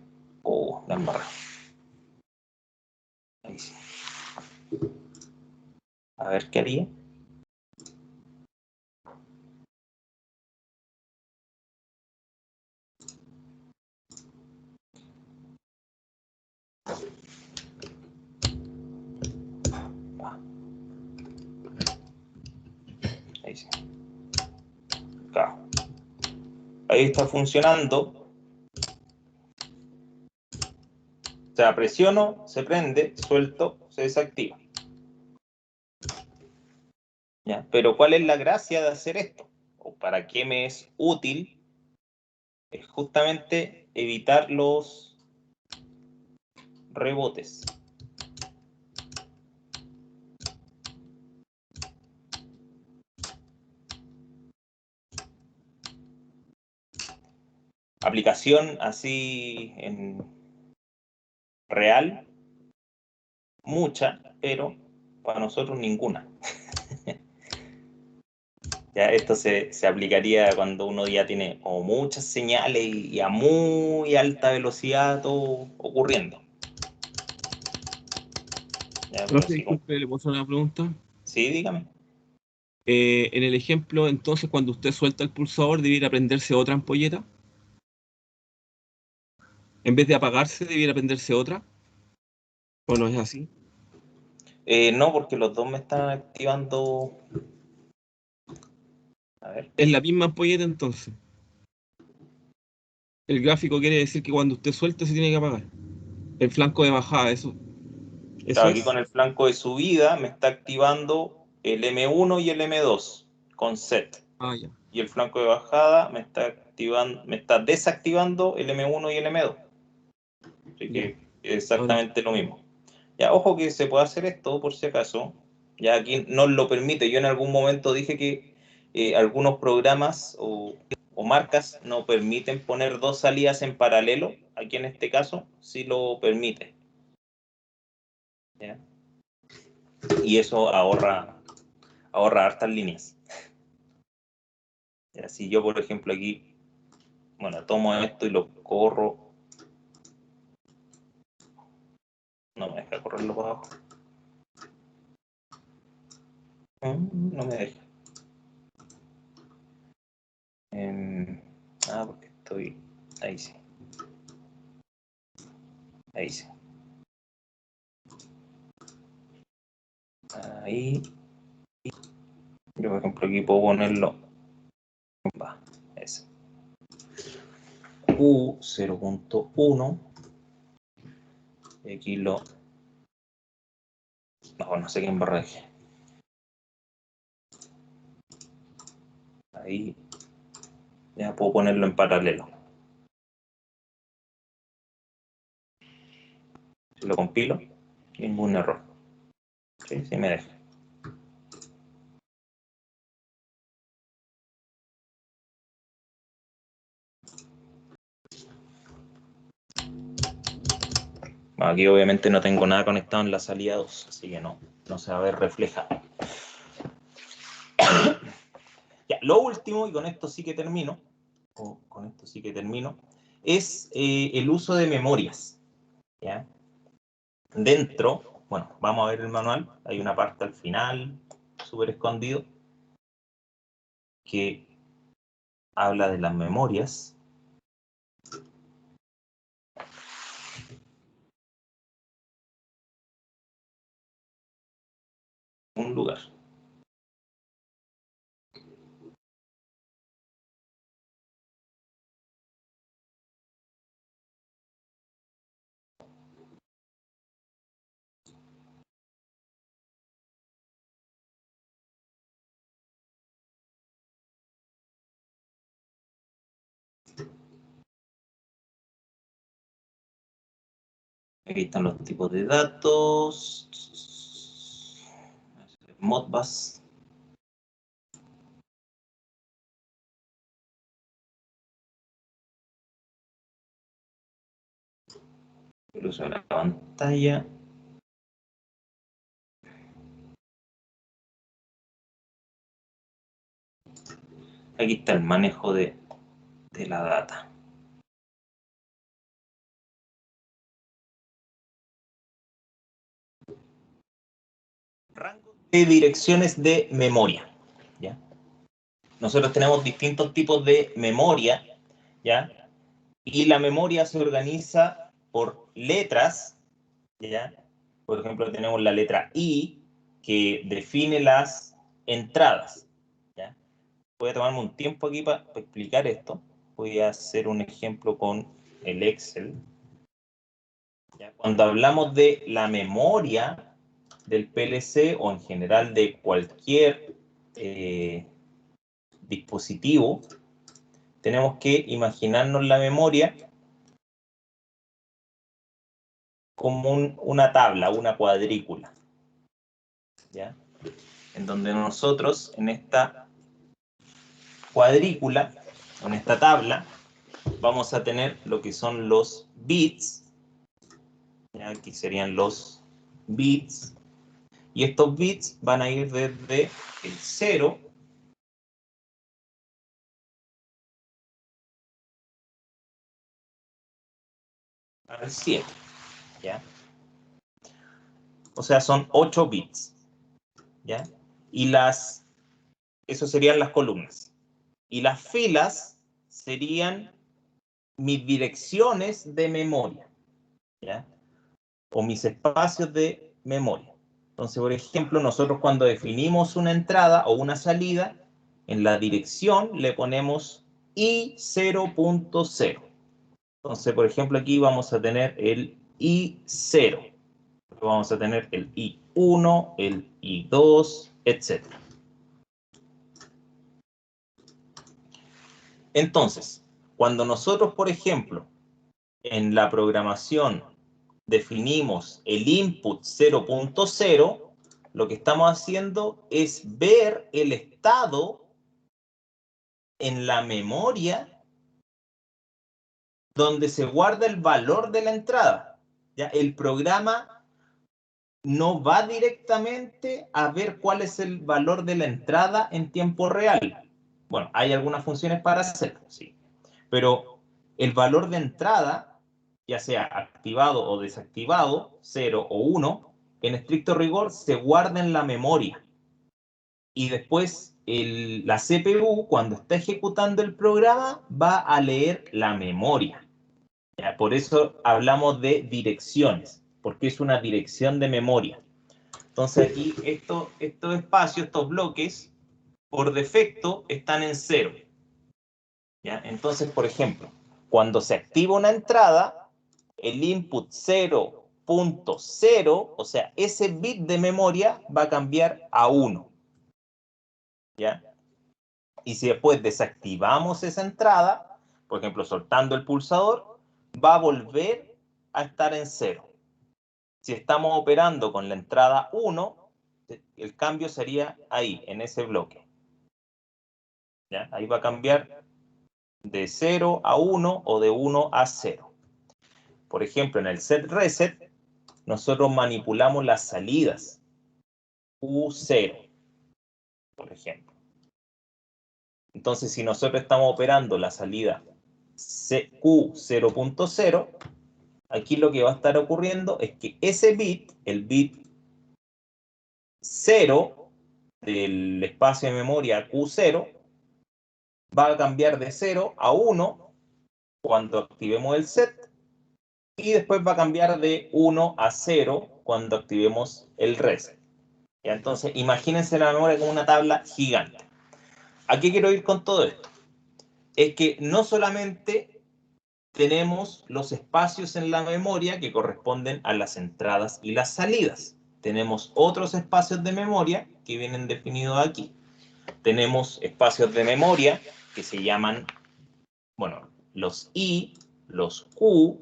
Oh, la embarré. Ahí sí. A ver qué haría. Ahí sí. Claro. Ahí está funcionando. O sea, presiono, se prende, suelto, se desactiva. ¿Ya? Pero ¿cuál es la gracia de hacer esto? ¿O para qué me es útil? Es justamente evitar los rebotes. Aplicación así en real, mucha, pero para nosotros ninguna. Ya esto se aplicaría cuando uno ya tiene como muchas señales y a muy alta velocidad todo ocurriendo. Ya, pero Profe, sí, disculpe, ¿le puedo hacer una pregunta? sí, dígame. En el ejemplo, entonces, cuando usted suelta el pulsador, debiera prenderse otra ampolleta. En vez de apagarse, debiera prenderse otra. ¿O no es así? No, porque los dos me están activando. A ver. Es la misma ampolleta entonces. El gráfico quiere decir que cuando usted suelte se tiene que apagar. El flanco de bajada, eso Claro, aquí es. con el flanco de subida me está activando el M1 y el M2 con set. Ah, ya. Y el flanco de bajada me está desactivando el M1 y el M2. Así Ya. que es Ahora sí. exactamente lo mismo. Ya, ojo que se puede hacer esto por si acaso. Ya aquí nos lo permite. Yo en algún momento dije que algunos programas o marcas no permiten poner dos salidas en paralelo. Aquí en este caso sí lo permite. ¿Ya? Y eso ahorra hartas líneas. Ya, si yo, por ejemplo, aquí, bueno, tomo esto y lo corro. No me deja correrlo para abajo. No me deja. Porque estoy... Ahí sí. Ahí sí. Ahí. Yo, por ejemplo, aquí puedo ponerlo. Va, ese. Q0.1. Y aquí lo... No sé qué embarraje. Ahí. Ya puedo ponerlo en paralelo. Si lo compilo, ningún error. Sí, sí me deja. Bueno, aquí obviamente no tengo nada conectado en la salida 2, así que no se va a ver reflejado. Ya, lo último, y con esto sí que termino, es el uso de memorias. ¿Ya? Dentro, bueno, vamos a ver el manual, hay una parte al final, súper escondido, que habla de las memorias. Un lugar. Aquí están los tipos de datos. Modbus. El uso de la pantalla. Aquí está el manejo de la data. Rango de direcciones de memoria, ¿ya? Nosotros tenemos distintos tipos de memoria, ¿ya? Y la memoria se organiza por letras, ¿ya? Por ejemplo, tenemos la letra I, que define las entradas, ¿ya? Voy a tomarme un tiempo aquí para explicar esto. Voy a hacer un ejemplo con el Excel. ¿Ya? Cuando hablamos de la memoria del PLC o en general de cualquier dispositivo, tenemos que imaginarnos la memoria como una tabla, una cuadrícula, ¿ya? En donde nosotros en esta cuadrícula, en esta tabla, vamos a tener lo que son los bits, ¿ya? Aquí serían los bits, y estos bits van a ir desde el 0 al 7, ¿ya? O sea, son 8 bits, ¿ya? Y eso serían las columnas. Y las filas serían mis direcciones de memoria, ¿ya? O mis espacios de memoria. Entonces, por ejemplo, nosotros cuando definimos una entrada o una salida, en la dirección le ponemos I0.0. Entonces, por ejemplo, aquí vamos a tener el I0. Vamos a tener el I1, el I2, etc. Entonces, cuando nosotros, por ejemplo, en la programación definimos el input 0.0, lo que estamos haciendo es ver el estado en la memoria donde se guarda el valor de la entrada. ¿Ya? El programa no va directamente a ver cuál es el valor de la entrada en tiempo real. Bueno, hay algunas funciones para hacerlo, sí. Pero el valor de entrada, ya sea activado o desactivado, 0 o 1, en estricto rigor se guarda en la memoria. Y después la CPU, cuando está ejecutando el programa, va a leer la memoria. ¿Ya? Por eso hablamos de direcciones, porque es una dirección de memoria. Entonces aquí estos espacios, estos bloques, por defecto están en 0. ¿Ya? Entonces, por ejemplo, cuando se activa una entrada, el input 0.0, o sea, ese bit de memoria va a cambiar a 1. ¿Ya? Y si después desactivamos esa entrada, por ejemplo, soltando el pulsador, va a volver a estar en 0. Si estamos operando con la entrada 1, el cambio sería ahí, en ese bloque. ¿Ya? Ahí va a cambiar de 0 a 1 o de 1 a 0. Por ejemplo, en el set reset, nosotros manipulamos las salidas. Q0, por ejemplo. Entonces, si nosotros estamos operando la salida Q0.0, aquí lo que va a estar ocurriendo es que ese bit, el bit 0 del espacio de memoria Q0, va a cambiar de 0 a 1 cuando activemos el set, y después va a cambiar de 1 a 0 cuando activemos el reset. ¿Ya? Entonces, imagínense la memoria como una tabla gigante. ¿A qué quiero ir con todo esto? Es que no solamente tenemos los espacios en la memoria que corresponden a las entradas y las salidas. Tenemos otros espacios de memoria que vienen definidos aquí. Tenemos espacios de memoria que se llaman, bueno, los I, los Q.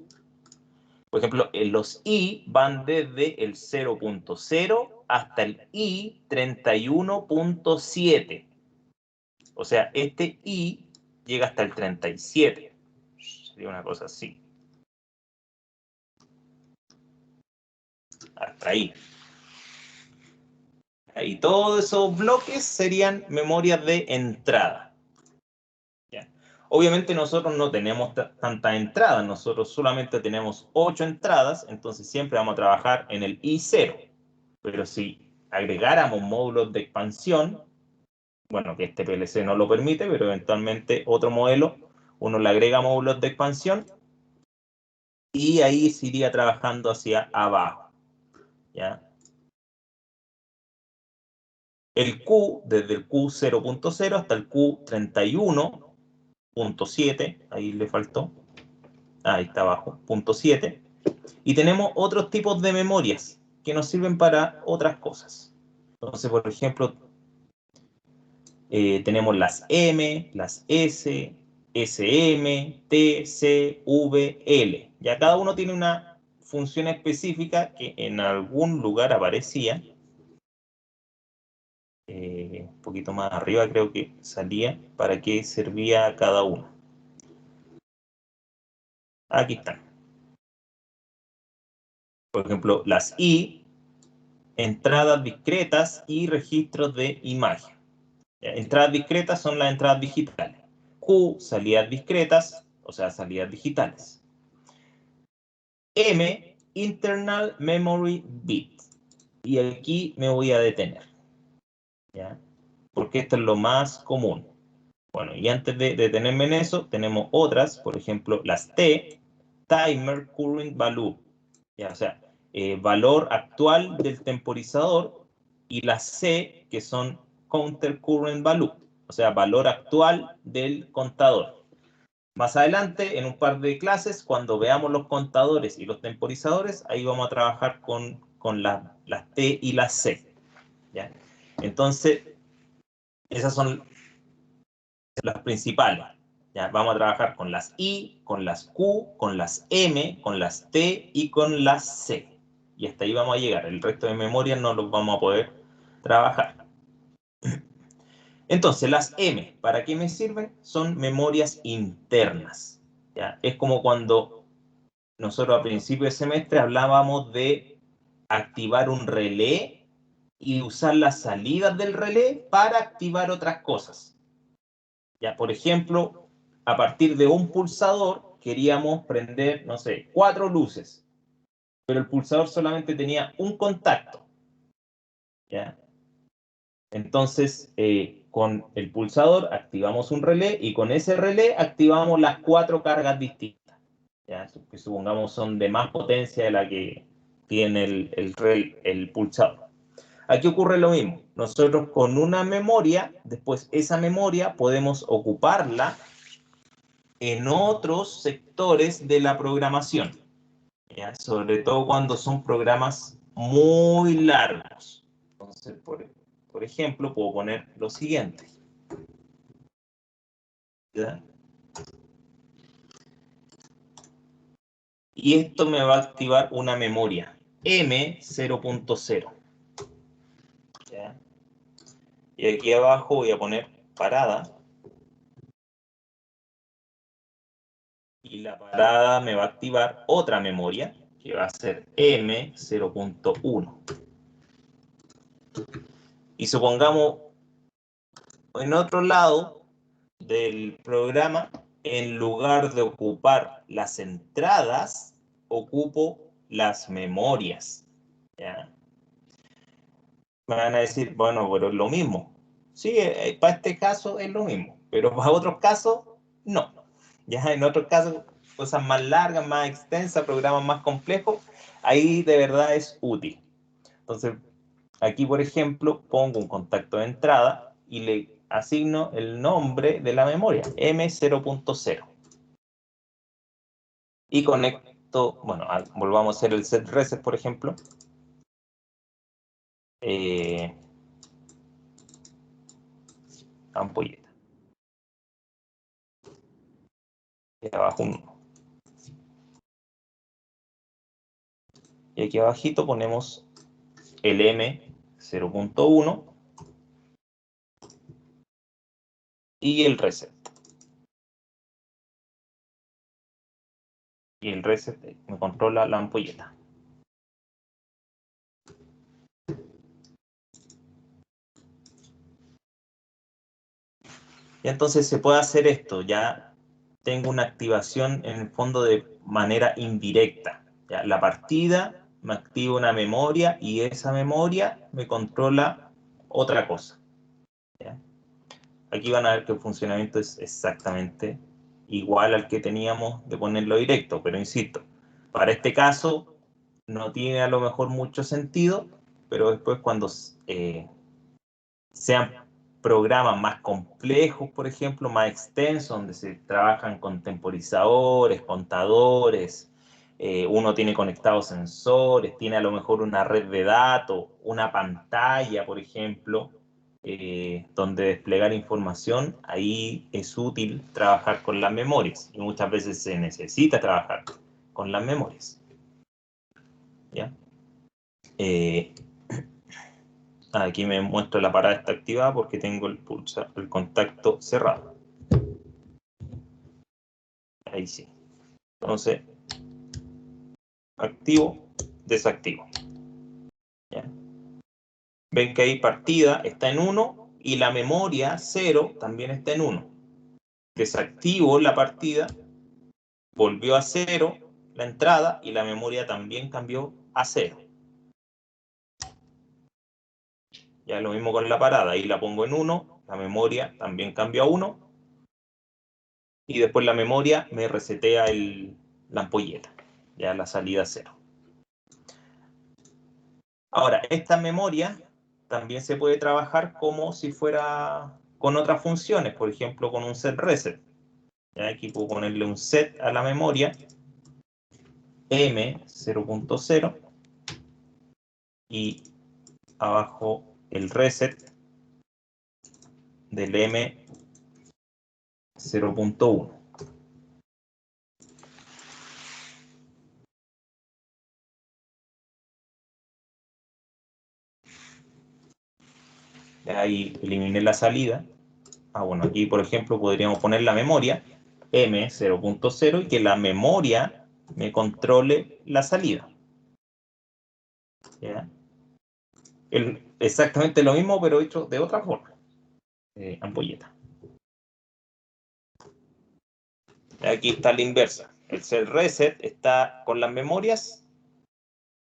Por ejemplo, los I van desde el 0.0 hasta el I 31.7. O sea, este I llega hasta el 37. Sería una cosa así. Hasta ahí. Y todos esos bloques serían memorias de entrada. ¿Ya? Obviamente nosotros no tenemos tantas entradas, nosotros solamente tenemos 8 entradas, entonces siempre vamos a trabajar en el I0. Pero si agregáramos módulos de expansión, bueno, que este PLC no lo permite, pero eventualmente otro modelo, uno le agrega módulos de expansión y ahí se iría trabajando hacia abajo, ¿ya? El Q, desde el Q0.0 hasta el Q31.7, ahí le faltó, ahí está abajo, .7, y tenemos otros tipos de memorias que nos sirven para otras cosas. Entonces, por ejemplo, tenemos las M, las S, SM, T, C, V, L. Ya cada uno tiene una función específica que en algún lugar aparecía. Un poquito más arriba creo que salía para qué servía cada uno. Aquí están. Por ejemplo, las I, entradas discretas y registros de imagen. Entradas discretas son las entradas digitales. Q, salidas discretas, o sea, salidas digitales. M, Internal Memory Bit. Y aquí me voy a detener, ¿ya? Porque esto es lo más común. Bueno, y antes de detenerme en eso, tenemos otras, por ejemplo, las T, Timer Current Value, ¿ya? O sea, valor actual del temporizador, y las C, que son Counter Current Value, o sea, valor actual del contador. Más adelante, en un par de clases, cuando veamos los contadores y los temporizadores, ahí vamos a trabajar con las T y las C, ¿ya? Entonces, esas son las principales, ¿ya? Vamos a trabajar con las I, con las Q, con las M, con las T y con las C. Y hasta ahí vamos a llegar. El resto de memoria no los vamos a poder trabajar. Entonces, las M, ¿para qué me sirven? Son memorias internas, ¿ya? Es como cuando nosotros a principio de semestre hablábamos de activar un relé y usar las salidas del relé para activar otras cosas. Ya, por ejemplo, a partir de un pulsador queríamos prender, no sé, 4 luces, pero el pulsador solamente tenía un contacto, ¿ya? Entonces, con el pulsador activamos un relé y con ese relé activamos las 4 cargas distintas, ¿ya? Que supongamos son de más potencia de la que tiene el pulsador. Aquí ocurre lo mismo. Nosotros con una memoria, después esa memoria podemos ocuparla en otros sectores de la programación, ¿ya? Sobre todo cuando son programas muy largos. Entonces, por ejemplo, puedo poner lo siguiente, ¿ya? Y esto me va a activar una memoria M0.0, ¿ya? Y aquí abajo voy a poner parada. Y la parada me va a activar otra memoria, que va a ser M0.1. Y supongamos, en otro lado del programa, en lugar de ocupar las entradas, ocupo las memorias, ¿ya? Me van a decir, bueno, pero es lo mismo. Sí, para este caso es lo mismo, pero para otros casos, no. Ya en otros casos, cosas más largas, más extensas, programas más complejos, ahí de verdad es útil. Entonces, aquí, por ejemplo, pongo un contacto de entrada y le asigno el nombre de la memoria, M0.0. Y conecto, bueno, volvamos a hacer el set reset, por ejemplo. Ampolleta. Y abajo un 1. Y aquí abajito ponemos el M0.1 y el reset. Y el reset me controla la ampolleta. Y entonces se puede hacer esto, ya tengo una activación en el fondo de manera indirecta. ¿Ya? La partida me activa una memoria y esa memoria me controla otra cosa. ¿Ya? Aquí van a ver que el funcionamiento es exactamente igual al que teníamos de ponerlo directo, pero insisto, para este caso no tiene a lo mejor mucho sentido, pero después cuando sean programas más complejos, por ejemplo, más extensos, donde se trabajan con temporizadores, contadores, uno tiene conectados sensores, tiene a lo mejor una red de datos, una pantalla, por ejemplo, donde desplegar información, ahí es útil trabajar con las memorias y muchas veces se necesita trabajar con las memorias. ¿Ya? Aquí me muestra la parada está activada porque tengo el contacto cerrado. Ahí sí. Entonces, activo, desactivo. ¿Ya? Ven que ahí partida está en 1 y la memoria 0 también está en 1. Desactivo la partida, volvió a 0 la entrada y la memoria también cambió a 0. Ya lo mismo con la parada, ahí la pongo en 1, la memoria también cambió a 1 y después la memoria me resetea la ampolleta, ya la salida 0. Ahora, esta memoria también se puede trabajar como si fuera con otras funciones, por ejemplo con un set reset. ¿Ya? Aquí puedo ponerle un set a la memoria M0.0 y abajo el reset del M0.1. Ahí eliminé la salida. Bueno, aquí por ejemplo podríamos poner la memoria M0.0 y que la memoria me controle la salida. ¿Ya? Exactamente lo mismo, pero hecho de otra forma. Ampolleta. Aquí está la inversa. El set reset está con las memorias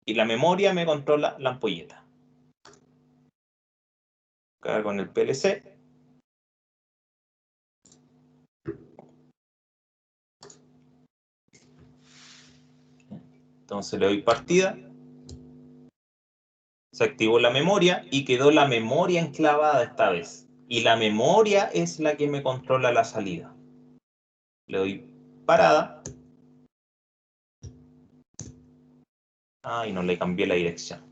y la memoria me controla la ampolleta. Acá con el PLC. Entonces le doy partida. Se activó la memoria y quedó la memoria enclavada esta vez. Y la memoria es la que me controla la salida. Le doy parada. Y no le cambié la dirección.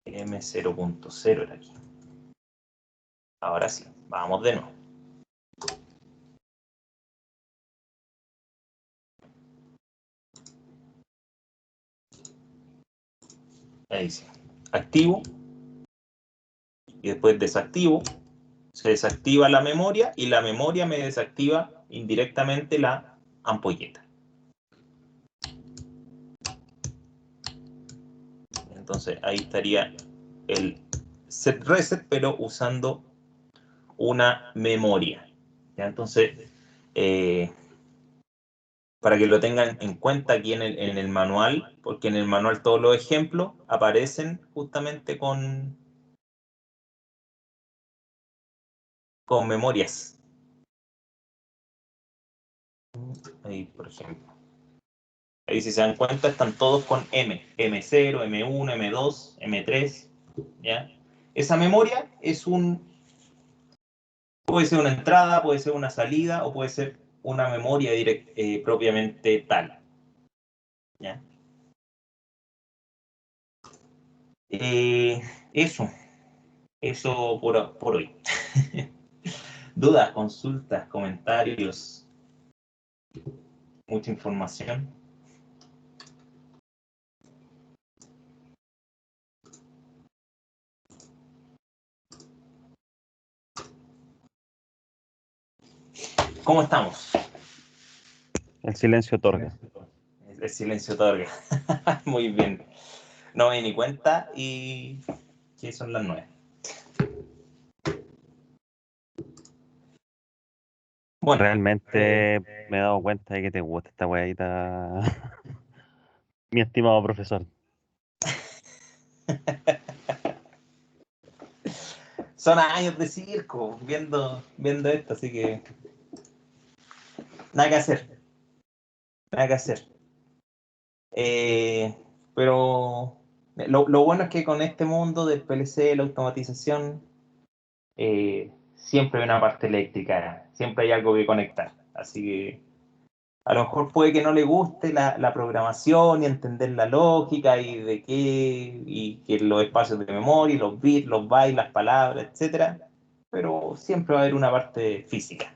M0.0 era aquí. Ahora sí, vamos de nuevo. Ahí sí. Activo. Y después desactivo. Se desactiva la memoria y la memoria me desactiva indirectamente la ampolleta. Entonces ahí estaría el set reset, pero usando una memoria. ¿Ya? Entonces, para que lo tengan en cuenta aquí en el manual, porque en el manual todos los ejemplos aparecen justamente con memorias. Ahí, por ejemplo. Ahí si se dan cuenta están todos con M. M0, M1, M2, M3. ¿Ya? Esa memoria es puede ser una entrada, puede ser una salida o puede ser una memoria propiamente tal. ¿Ya? Eso por hoy. Dudas, consultas, comentarios, mucha información. ¿Cómo estamos? El silencio otorga. El silencio otorga. Muy bien. No me di ni cuenta y sí, son las 9. Bueno, Realmente me he dado cuenta de que te gusta esta weadita, mi estimado profesor. son años de circo viendo esto, así que nada que hacer, nada que hacer. Pero lo bueno es que con este mundo del PLC, la automatización, siempre hay una parte eléctrica, siempre hay algo que conectar. Así que a lo mejor puede que no le guste la programación y entender la lógica y de qué, y que los espacios de memoria, los bits, los bytes, las palabras, etcétera, pero siempre va a haber una parte física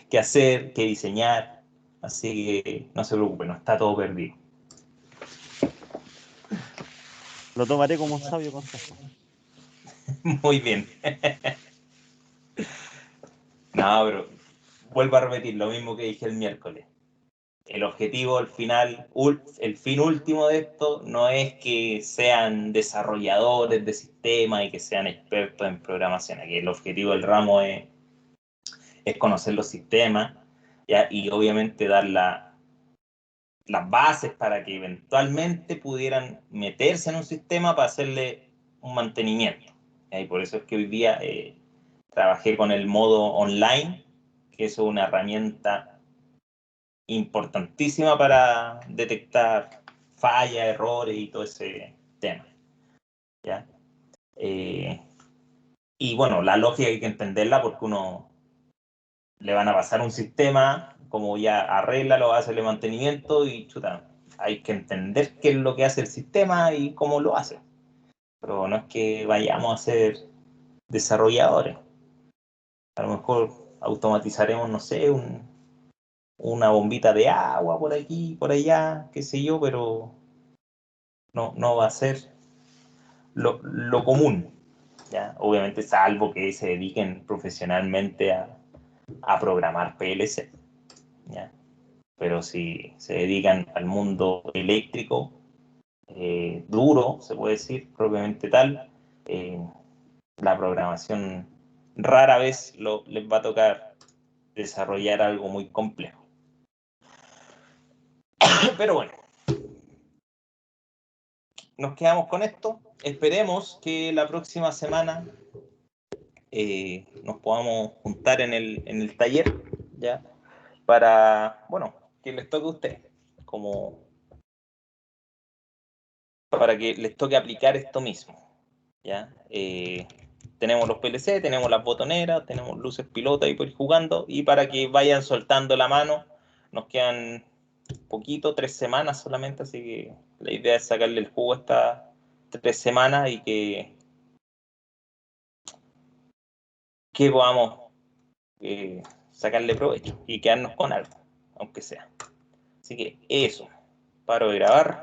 que hacer, que diseñar. Así que no se preocupe, no está todo perdido. Lo tomaré como un sabio consejo. Muy bien. No, pero vuelvo a repetir lo mismo que dije el miércoles. El objetivo, el final, el fin último de esto no es que sean desarrolladores de sistemas y que sean expertos en programación. Aquí el objetivo del ramo es conocer los sistemas, ¿ya? Y obviamente dar las bases para que eventualmente pudieran meterse en un sistema para hacerle un mantenimiento. Y por eso es que hoy día trabajé con el modo online, que es una herramienta importantísima para detectar fallas, errores y todo ese tema, ¿ya? Y bueno, la lógica hay que entenderla porque uno le van a pasar un sistema, como ya arréglalo, hacerle mantenimiento y chuta, hay que entender qué es lo que hace el sistema y cómo lo hace. Pero no es que vayamos a ser desarrolladores. A lo mejor automatizaremos, no sé, una bombita de agua por aquí, por allá, qué sé yo, pero no va a ser lo común, ¿ya? Obviamente, salvo que se dediquen profesionalmente a programar PLC, ¿ya? Pero si se dedican al mundo eléctrico, duro, se puede decir, propiamente tal, la programación rara vez les va a tocar desarrollar algo muy complejo. Pero bueno, nos quedamos con esto. Esperemos que la próxima semana nos podamos juntar en el taller, ¿ya? Para, bueno, que les toque a ustedes, como para que les toque aplicar esto mismo, ¿ya? Tenemos los PLC, tenemos las botoneras, tenemos luces pilota y por ir jugando, y para que vayan soltando la mano, nos quedan poquito, 3 semanas solamente, así que la idea es sacarle el jugo a estas 3 semanas y que podamos sacarle provecho y quedarnos con algo, aunque sea. Así que eso, paro de grabar.